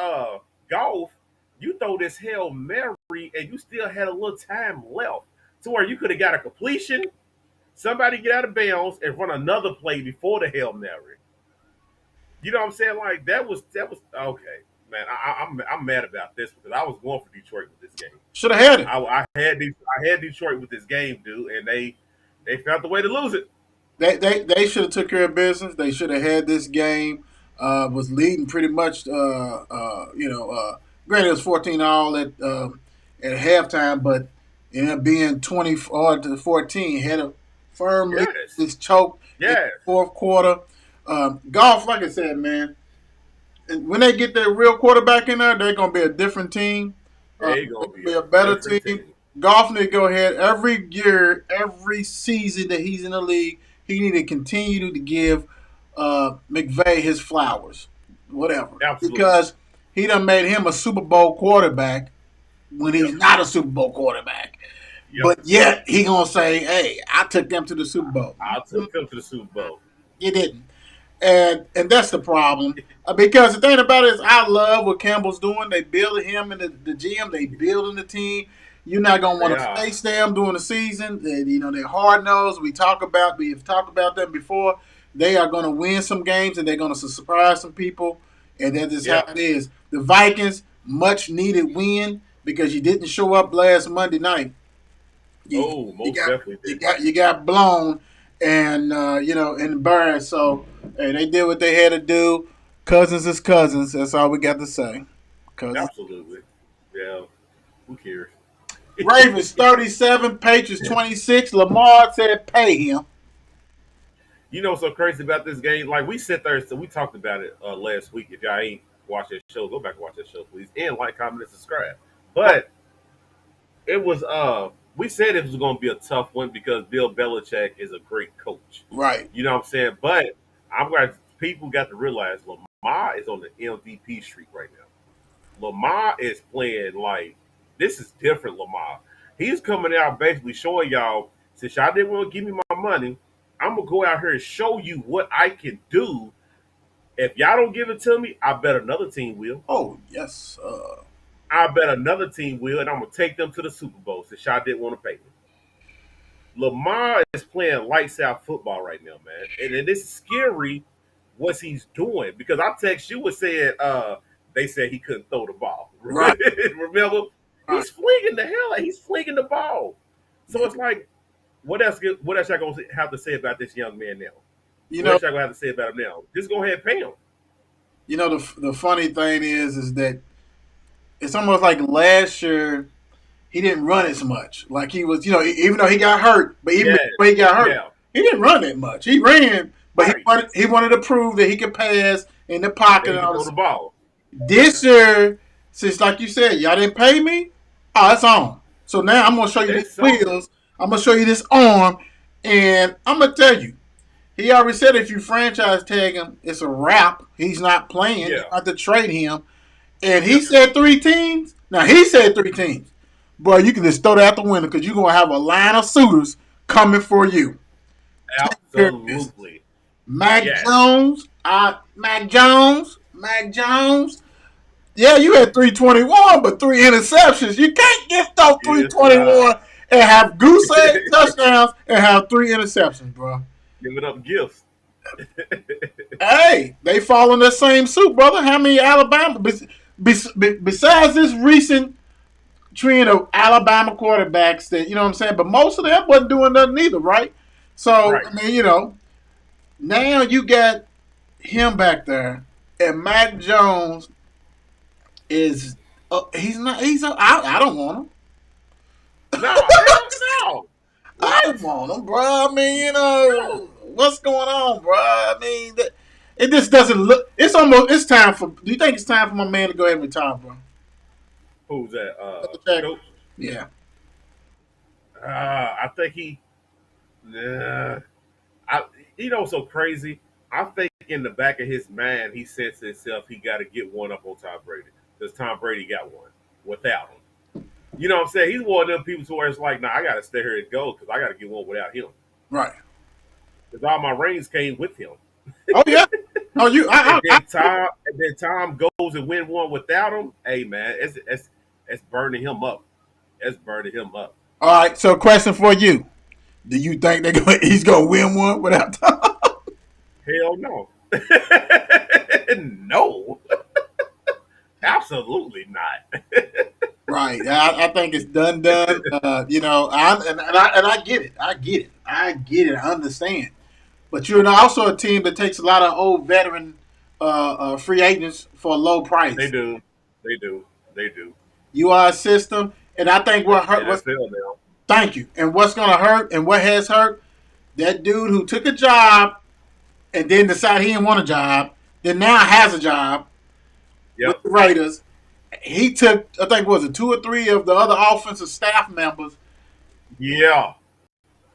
golf, you throw this Hail Mary and you still had a little time left to where you could have got a completion. Somebody get out of bounds and run another play before the Hail Mary. You know what I'm saying? Like that was okay, man. I'm mad about this because I was going for Detroit with this game. Should have had it. I had Detroit with this game, dude, and they found the way to lose it. They should have took care of business. They should have had this game. Was leading pretty much. Granted it was 14-all at halftime, but ended up being 20-14. Had a firm lead. Yes. This choke in Yes. the fourth quarter. Golf, like I said, man. And when they get their real quarterback in there, they're gonna be a different team. They gonna be a better different team. Golf need to go ahead every year, every season that he's in the league. He need to continue to give McVay his flowers, whatever, Absolutely. because he done made him a Super Bowl quarterback when he's not a Super Bowl quarterback. Yep. But yet he gonna say, "Hey, I took them to the Super Bowl." I took them to the Super Bowl. You didn't. And that's the problem. Because the thing about it is I love what Campbell's doing. They building him in the gym. They building the team. You're not going to want to face them during the season. They're hard-nosed. We've talked about them before. They are going to win some games, and they're going to surprise some people. And that is how it is. The Vikings, much-needed win because you didn't show up last Monday night. Definitely did. You got blown. And embarrassed. So hey, they did what they had to do. Cousins is cousins. That's all we got to say. Absolutely. Yeah. Who cares? Ravens 37, Patriots 26. Lamar said pay him. You know what's so crazy about this game? Like we sit there, so we talked about it last week. If y'all ain't watched that show, go back and watch that show, please. And like, comment, and subscribe. But it was we said it was going to be a tough one because Bill Belichick is a great coach. Right. You know what I'm saying? But I'm glad people got to realize Lamar is on the MVP streak right now. Lamar is playing like this is different. Lamar, he's coming out basically showing y'all, since y'all didn't want to give me my money, I'm gonna go out here and show you what I can do. If y'all don't give it to me, I bet another team will. Oh yes. I bet another team will, and I'm gonna take them to the Super Bowl since y'all didn't want to pay me. Lamar is playing lights out football right now, man, and it's scary what he's doing because I text you and said they said he couldn't throw the ball. Right. Remember? He's flinging the hell out. He's flinging the ball. So it's like, what else y'all gonna have to say about this young man now? What else y'all gonna have to say about him now? Just go ahead and pay him. You know the funny thing is that it's almost like last year he didn't run as much. Like he was, even though he got hurt, but even when he got hurt, he didn't run that much. He ran, but he wanted to prove that he could pass in the pocket and all the ball. This year, since like you said, y'all didn't pay me, it's on. So now I'm gonna show you these wheels. I'm gonna show you this arm, and I'm gonna tell you. He already said if you franchise tag him, it's a wrap. He's not playing. You have to trade him. And he said 3 teams. Now, he said 3 teams. Boy, you can just throw that out the window because you're going to have a line of suitors coming for you. Absolutely. Mac Jones. Yeah, you had 321, but 3 interceptions. You can't get those 321 and have goose egg touchdowns and have 3 interceptions, bro. Giving up gifts. Hey, they fall in the same suit, brother. How many Alabama, besides this recent trend of Alabama quarterbacks that, you know what I'm saying, but most of them wasn't doing nothing either, right? So, I mean, now you got him back there, and Mac Jones is, I don't want him. No. I don't want him, bro. I mean, what's going on, bro? I mean, it just doesn't look. It's time for. Do you think it's time for my man to go ahead and retire, bro? Who's that? Check. Coach? Yeah. I think he. Nah, I. So crazy. I think in the back of his mind, he says to himself, he got to get one up on Tom Brady because Tom Brady got one without him. You know what I'm saying? He's one of them people where it's like, nah, I got to stay here and go because I got to get one without him. Right. Because all my rings came with him. Oh yeah. Oh, you. And then Tom goes and win one without him. Hey man, it's burning him up. It's burning him up. All right. So, question for you: do you think he's gonna win one without Tom? Hell no. No. Absolutely not. Right. I think it's done. I get it. I get it. I understand. But you're also a team that takes a lot of old veteran free agents for a low price. They do. They do. They do. You are a system, and I think what hurt. NFL now. Thank you. And what's going to hurt, and what has hurt, that dude who took a job and then decided he didn't want a job, then now has a job with the Raiders. He took, I think, was it 2 or 3 of the other offensive staff members. Yeah.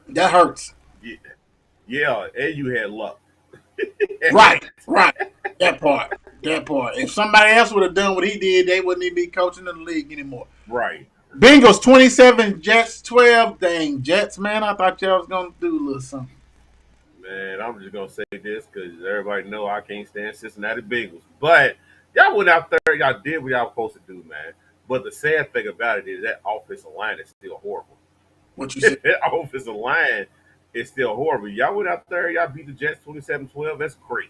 That hurts. Yeah. And you had luck. Right. That part. If somebody else would have done what he did, they wouldn't even be coaching in the league anymore. Right. Bengals 27, Jets 12. Dang, Jets, man, I thought y'all was going to do a little something. Man, I'm just going to say this because everybody know I can't stand Cincinnati Bengals. But y'all went out there, y'all did what y'all was supposed to do, man. But the sad thing about it is that offensive line is still horrible. What you said? That offensive line is still horrible. Y'all went out there, y'all beat the Jets 27-12. That's great.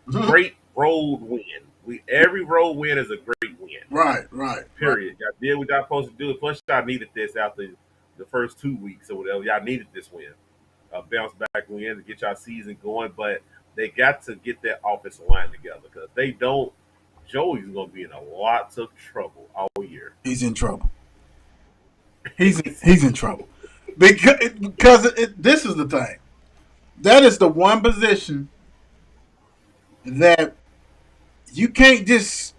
Mm-hmm. Great road win. Every road win is a great win. Right. Period. Y'all did what y'all supposed to do. Plus, y'all needed this after the first 2 weeks or whatever. Y'all needed this win. A bounce back win to get y'all season going. But they got to get that offensive line together because if they don't, Joey's going to be in lots of trouble all year. He's in trouble. He's in trouble. Because this is the thing. That is the one position that you can't just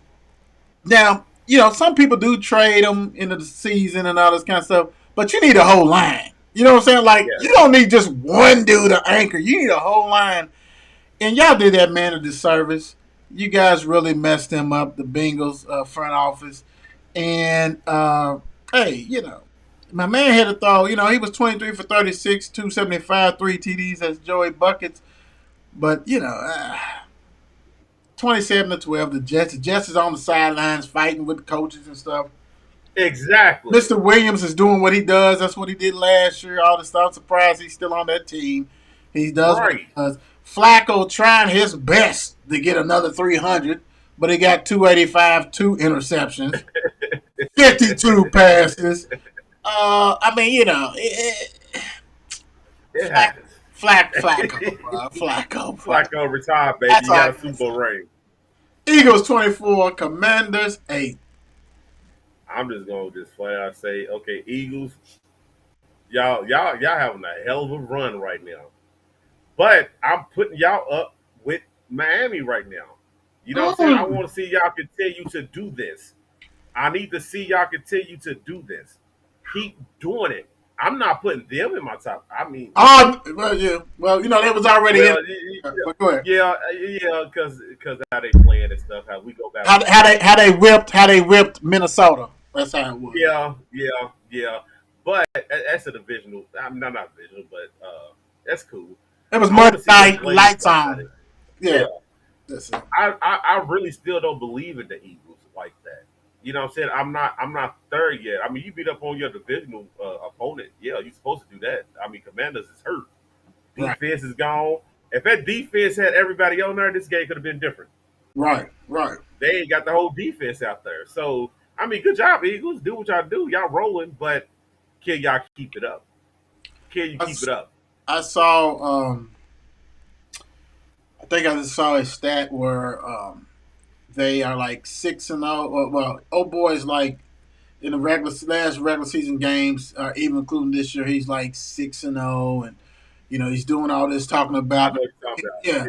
now. Some people do trade them into the season and all this kind of stuff, but you need a whole line. You know what I'm saying? Like You don't need just one dude to anchor. You need a whole line, and y'all did that man a disservice. You guys really messed him up, the Bengals front office, and hey, my man had to throw. He was 23 for 36, 275, 3 TDs as Joey Buckets, but 27-12, the Jets. The Jets is on the sidelines fighting with the coaches and stuff. Exactly. Mr. Williams is doing what he does. That's what he did last year. All the stuff. I'm surprised he's still on that team. He does what he does. Flacco trying his best to get another 300, but he got 285, 2 interceptions, 52 passes. It happens. Flacco retired, baby. That's You got all. a Super Bowl ring. Eagles 24, Commanders 8. I'm just gonna flat out say, okay, Eagles, y'all having a hell of a run right now. But I'm putting y'all up with Miami right now. You know what I'm saying? I want to see y'all continue to do this. I need to see y'all continue to do this. Keep doing it. I'm not putting them in my top. I mean, well, yeah. Well, they was already in. But go ahead. Yeah, because how they playing and stuff. How we go back. How they whipped Minnesota. That's how it was. Yeah. But that's a divisional. I'm not divisional, but that's cool. It was Monday night, lights on. Yeah. That's it. I really still don't believe in the Eagles like that. You know what I'm saying? I'm not third yet. I mean, you beat up on your divisional opponent. Yeah, you're supposed to do that. I mean, Commanders is hurt. Defense is gone. If that defense had everybody on there, this game could have been different. Right. They ain't got the whole defense out there. So, I mean, good job, Eagles. Do what y'all do. Y'all rolling, but can y'all keep it up? Can you keep it up? I saw, I think I just saw a stat where they are like 6-0. Well, old boy's like in the last regular season games, even including this year, he's like 6-0, and he's doing all this talking about Yeah.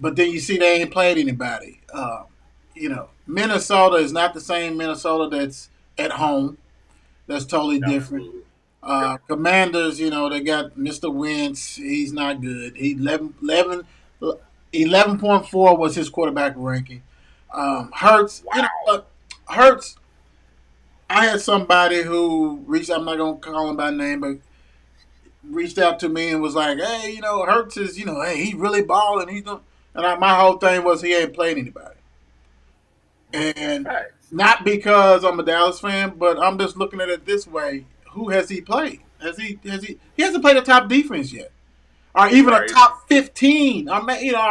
but then you see they ain't played anybody. Minnesota is not the same Minnesota that's at home. That's totally different. Absolutely. Yep. Commanders, they got Mr. Wentz. He's not good. 11.4 was his quarterback ranking. Hurts, Wow. Hurts. I had somebody who reached. I'm not gonna call him by name, but reached out to me and was like, "Hey, Hurts is, hey, he really balling. He's doing." And my whole thing was he ain't played anybody, and Facts. not because I'm a Dallas fan, but I'm just looking at it this way: who has he played? Has he? Has he? He hasn't played a top defense yet, or even a Right. top 15. Or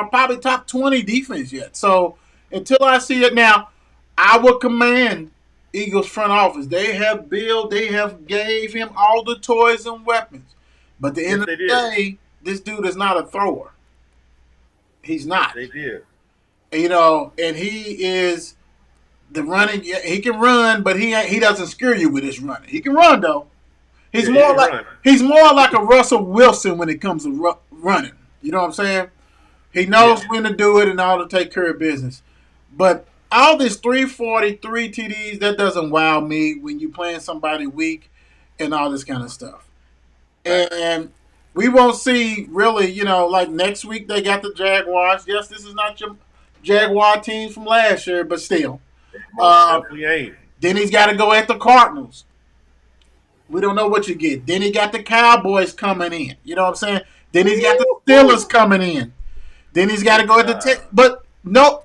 probably top 20 defense yet. So until I see it now, I will command Eagles front office. They have built. They have gave him all the toys and weapons. But at the end Yes, of they the did. day, this dude is not a thrower. He's Yes, not. they did. And he is the running. Yeah, he can run, but he doesn't scare you with his running. He can run though. He's Yeah, he more can like run. he's more like a Russell Wilson when it comes to running. You know what I'm saying? He knows Yeah. when to do it and all to take care of business. But all this 343 TDs, that doesn't wow me when you playing somebody weak and all this kind of stuff. Facts. And we won't see really, like next week they got the Jaguars. Yes, this is not your Jaguar team from last year, but still. Most Uh, definitely ain't. then he's got to go at the Cardinals. We don't know what you get. Then he got the Cowboys coming in. You know what I'm saying? Then he's got the Steelers Woo-hoo. coming in. Then he's got to Good go at the God. but no,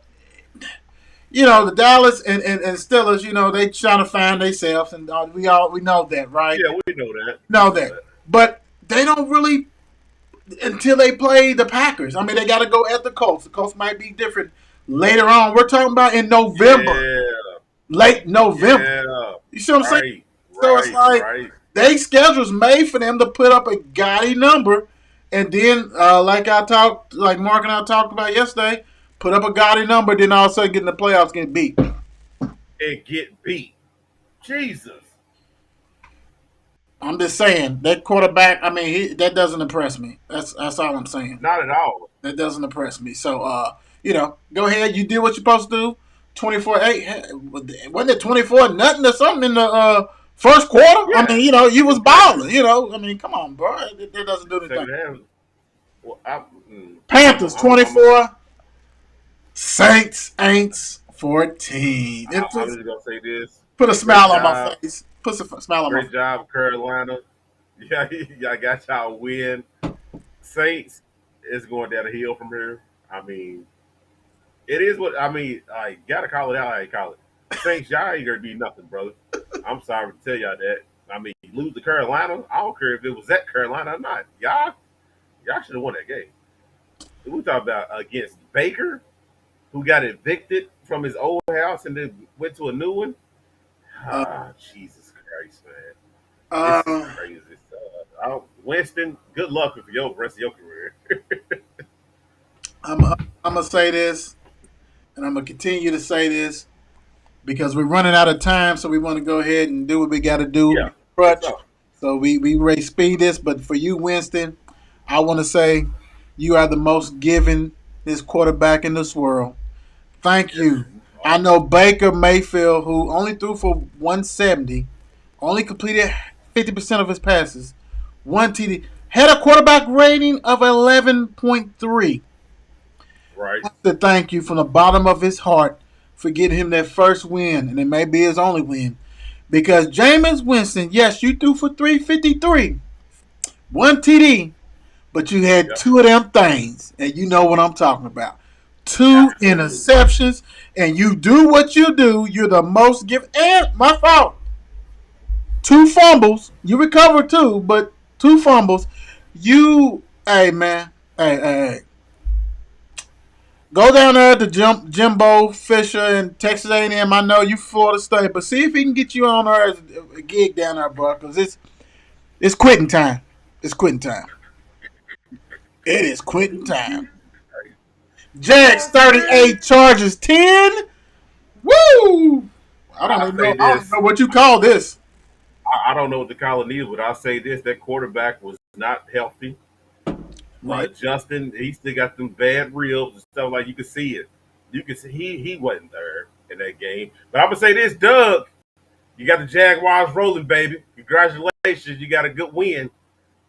the Dallas and Steelers, they trying to find themselves, and we know that, right? Yeah, we know that. We Know know that, that. but they don't really until they play the Packers. I mean, they got to go at the Colts. The Colts might be different later on. We're talking about in November, Yeah. late November. Yeah. You see what I'm saying? Right. So it's Right. like Right. they schedules made for them to put up a gaudy number, and then like Mark and I talked about yesterday, put up a gaudy number, then all of a sudden get in the playoffs, get beat. And get beat. Jesus. I'm just saying that quarterback. I mean, that doesn't impress me. That's all I'm saying. Not at all. That doesn't impress me. So, go ahead. You did what you're supposed to do. 24-8. Wasn't it 24-0 or something in the first quarter? I Yeah. mean, you was Exactly. balling. I mean, come on, bro. That doesn't do anything. Second half. Well, Panthers I'm 24, Saints ain't 14. I'm just gonna say this. Put a Great smile on my job. face. Put a smile on my Great face. job, Carolina. Yeah, y'all got y'all win. Saints is going down the hill from here. I mean, it is what I mean. I gotta call it out. I call it. Saints, y'all ain't gonna be nothing, brother. I'm sorry to tell y'all that. I mean, you lose to Carolina. I don't care if it was at Carolina or not. Y'all should have won that game. We talk about against Baker, who got evicted from his old house and then went to a new one. Uh, Ah, Jesus Christ, man. This is uh, crazy. Winston, good luck with your rest of your career. I'm, I'm going to say this, and I'm going to continue to say this because we're running out of time, so we want to go ahead and do what we got to do. Yeah, for Crutch. sure. So we race speed this, but for you, Winston, I want to say you are the most giving this quarterback in this world. Thank Yes. you. I know Baker Mayfield, who only threw for 170, only completed 50% of his passes, one TD, had a quarterback rating of 11.3. Right. To thank you from the bottom of his heart for getting him that first win, and it may be his only win. Because Jameis Winston, yes, you threw for 353, one TD, but you had Yep. two of them things, and you know what I'm talking about. Two Absolutely. interceptions, and you do what you do. You're the most give. And my fault. Two fumbles. You recovered two, but two fumbles. Hey man, hey. Go down there to Jimbo Fisher and Texas A&M. I know you Florida State, but see if he can get you on there as a gig down there, bro. Because it's quitting time. It's quitting time. It is quitting time. Jags Oh, man. 38, Chargers 10. Woo! I don't I'll even say know. I don't this. know what you call this. I don't know what to call it either, but I'll say this: that quarterback was not healthy. Right. Justin, he still got them bad ribs and stuff like you can see it. You can see he wasn't there in that game. But I'm gonna say this, Doug, you got the Jaguars rolling, baby. Congratulations, you got a good win.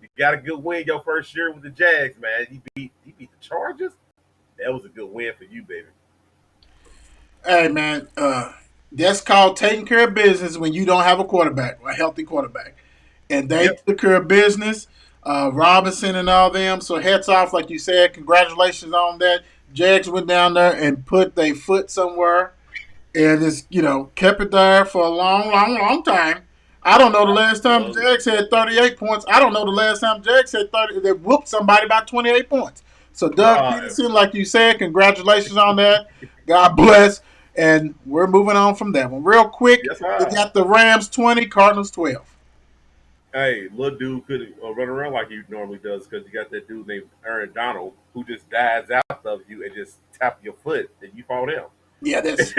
You got a good win your first year with the Jags, man. You beat the Chargers. That was a good win for you, baby. Hey man, that's called taking care of business when you don't have a quarterback, a healthy quarterback. And they Yep. took care of business, Robinson and all them. So hats off, like you said. Congratulations on that. Jags went down there and put their foot somewhere, and it's kept it there for a long, long, long time. I don't know the last time the Jags had 38 points. I don't know the last time Jags had 30. They whooped somebody by 28 points. So Doug Peterson, like you said, congratulations on that. God bless. And we're moving on from that one. Real quick, Yes, we sir. got the Rams 20, Cardinals 12. Hey, little dude couldn't run around like he normally does because you got that dude named Aaron Donald who just dives out of you and just tap your foot and you fall down. Yeah, that's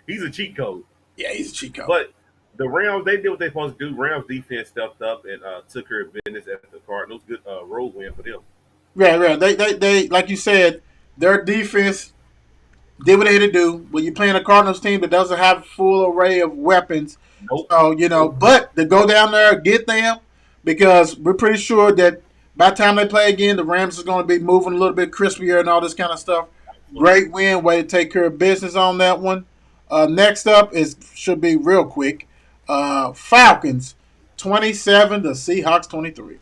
He's a cheat code. he's a cheat code. But the Rams, they did what they supposed to do. Rams defense stepped up and took care of business at the Cardinals. Good road win for them. Yeah. They like you said, their defense did what they had to do. When you're playing a Cardinals team that doesn't have a full array of weapons, Nope. so but to go down there get them because we're pretty sure that by the time they play again, the Rams is going to be moving a little bit crispier and all this kind of stuff. Great win, way to take care of business on that one. Next up should be real quick. Falcons 27, the Seahawks 23.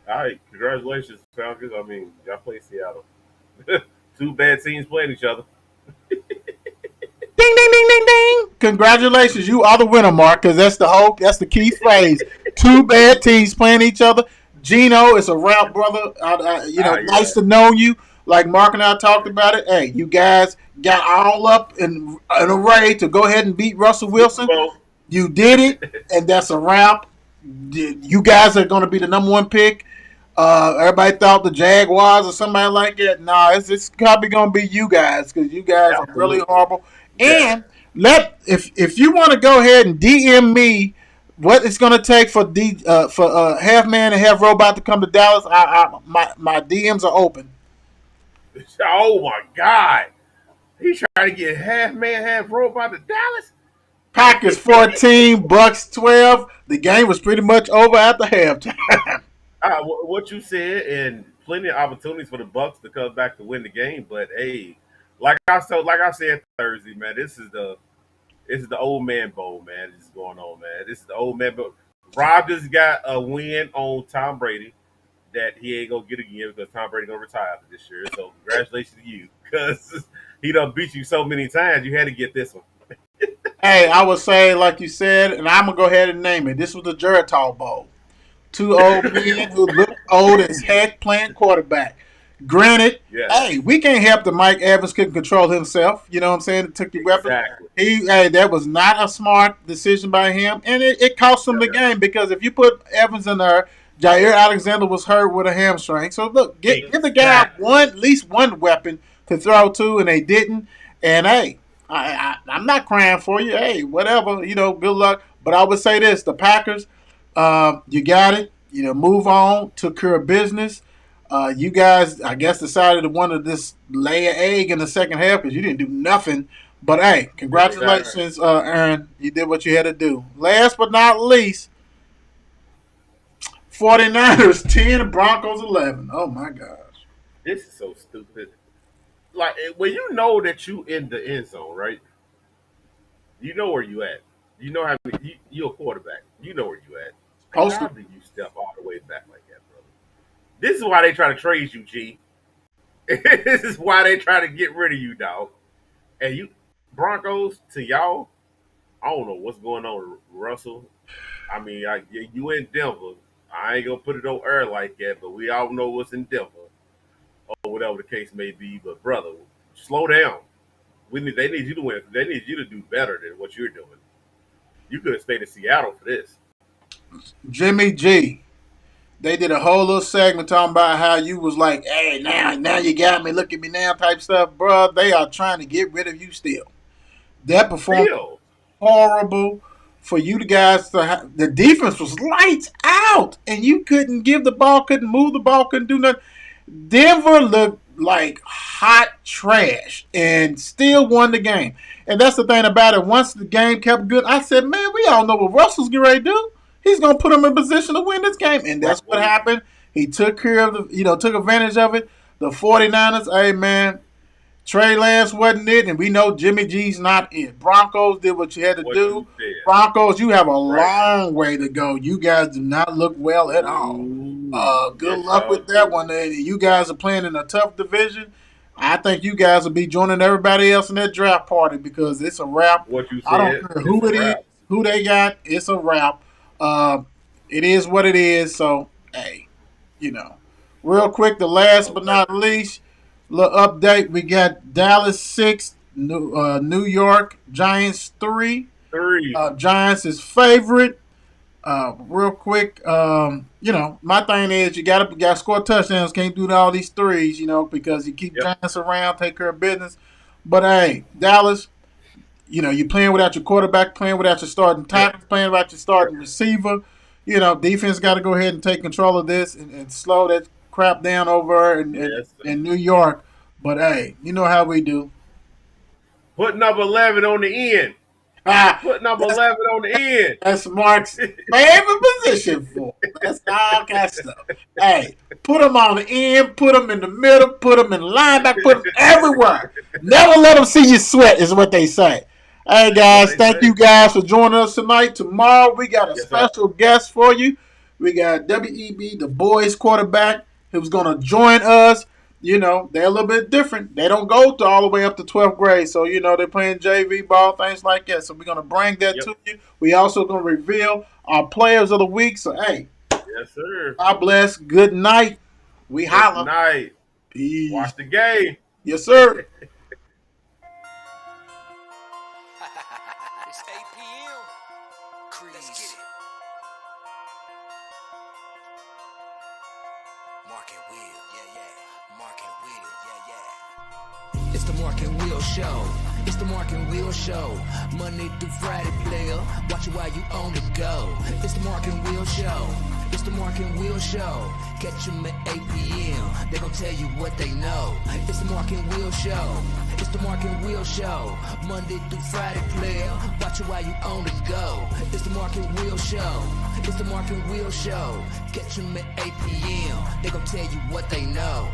All right, congratulations, Falcons. I mean, y'all play Seattle. Two bad teams playing each other. Ding, ding, ding, ding, ding. Congratulations. You are the winner, Mark, because that's the key phrase. Two bad teams playing each other. Gino is a rap brother. Nice to know you. Like Mark and I talked about it. Hey, you guys got all up in an array to go ahead and beat Russell Wilson. Well, You did it, and that's a wrap. You guys are going to be the number one pick. Everybody thought the Jaguars or somebody like that. Nah, it's probably going to be you guys because you guys are really horrible. Yeah. And if you want to go ahead and DM me what it's going to take for half man and half robot to come to Dallas, my DMs are open. oh my God. He's trying to get half man, half robot to Dallas. Packers 14, Bucks 12. The game was pretty much over at the halftime. What you said, and plenty of opportunities for the Bucks to come back to win the game. But hey, like I said Thursday, man, this is the old man bowl, man. This is going on, man. This is the old man bowl. Rodgers got a win on Tom Brady that he ain't gonna get again because Tom Brady gonna retire after this year. So congratulations to you because he done beat you so many times. You had to get this one. Hey, I would say, like you said, and I'm going to go ahead and name it. This was the Geritol Bowl. Two old men who look old as heck playing quarterback. Granted, Yeah. hey, we can't help that Mike Evans couldn't control himself. You know what I'm saying? It took the weapon. Exactly. That was not a smart decision by him, and it cost him the game because if you put Evans in there, Jair Alexander was hurt with a hamstring. So look, give the guy at least one weapon to throw to, and they didn't. And hey, I'm not crying for you. Hey, whatever, good luck. But I would say this: the Packers, you got it. Move on, took care of business. You guys, I guess, decided to want to just lay an egg in the second half because you didn't do nothing. But hey, congratulations, Aaron. You did what you had to do. Last but not least, 49ers 10, Broncos 11. Oh my gosh. This is so stupid. Like when you know that you in the end zone, right? You know where you at. You know how you're a quarterback. You know where you at. Supposed How to. do you step all the way back like that, brother? This is why they try to trade you, G. This is why they try to get rid of you, dog. And you Broncos to y'all, I don't know what's going on with Russell. I mean, you in Denver. I ain't gonna put it on air like that, but we all know what's in Denver or whatever the case may be. But brother, slow down. They need you to win. They need you to do better than what you're doing. You could have stayed in Seattle for this. Jimmy G. They did a whole little segment talking about how you was like, hey, now you got me, look at me now type stuff. Bro, they are trying to get rid of you still. That performance Still, horrible for you guys to have. The defense was lights out, and you couldn't give the ball, couldn't move the ball, couldn't do nothing. Denver looked like hot trash and still won the game. And that's the thing about it. Once the game kept good, I said, man, we all know what Russell's getting ready to do. He's going to put him in position to win this game. And that's what happened. He took care of took advantage of it. The 49ers, hey, man, Trey Lance wasn't it, and we know Jimmy G's not it. Broncos did what you had to do. Broncos, you have a long way to go. You guys do not look well at all. Good luck with that one. You guys are playing in a tough division. I think you guys will be joining everybody else in that draft party because it's a wrap. What you said, I don't care who it is, who they got. It's a wrap. It is what it is. So, hey, real quick, the last but not least, little update. We got Dallas 6, New York Giants 3. Giants is favorite. Real quick, my thing is you gotta score touchdowns. Can't do all these threes, because you keep Giants around, take care of business. But hey, Dallas, you're playing without your quarterback, playing without your starting tackle, playing without your starting receiver. Defense got to go ahead and take control of this and slow that crap down over in New York. But hey, you know how we do. Put number 11 on the end. Put number 11 on the end. That's Mark's favorite position for. That's all kind of stuff. Hey, put them on the end, put them in the middle, put them in the linebacker, put them everywhere. Never let them see you sweat is what they say. Hey, guys, thank you guys for joining us tonight. Tomorrow, we got a special guest for you. We got WEB, the boys quarterback, who's going to join us. They're a little bit different. They don't go all the way up to 12th grade. So, they're playing JV ball, things like that. So, we're going to bring that to you. We also going to reveal our players of the week. So, hey. Yes, sir. God bless. Good night. We holla. Good night. Peace. Watch the game. Yes, sir. It's 8 p.m. Let's get it. Mark and Will, yeah. Mark and Will, yeah. It's the Mark and Will Show. It's the Mark and Will Show. Monday through Friday, player. Watch it while you on the go. It's the Mark and Will Show. It's the Mark and Will Show. Catch them at 8 p.m. They gon' tell you what they know. It's the Mark and Will Show. It's the Mark and Will Show. Monday through Friday, player. Watch it while you on the go. It's the Mark and Will Show. It's the Mark and Will Show. Catch them at 8 p.m. They gon' tell you what they know.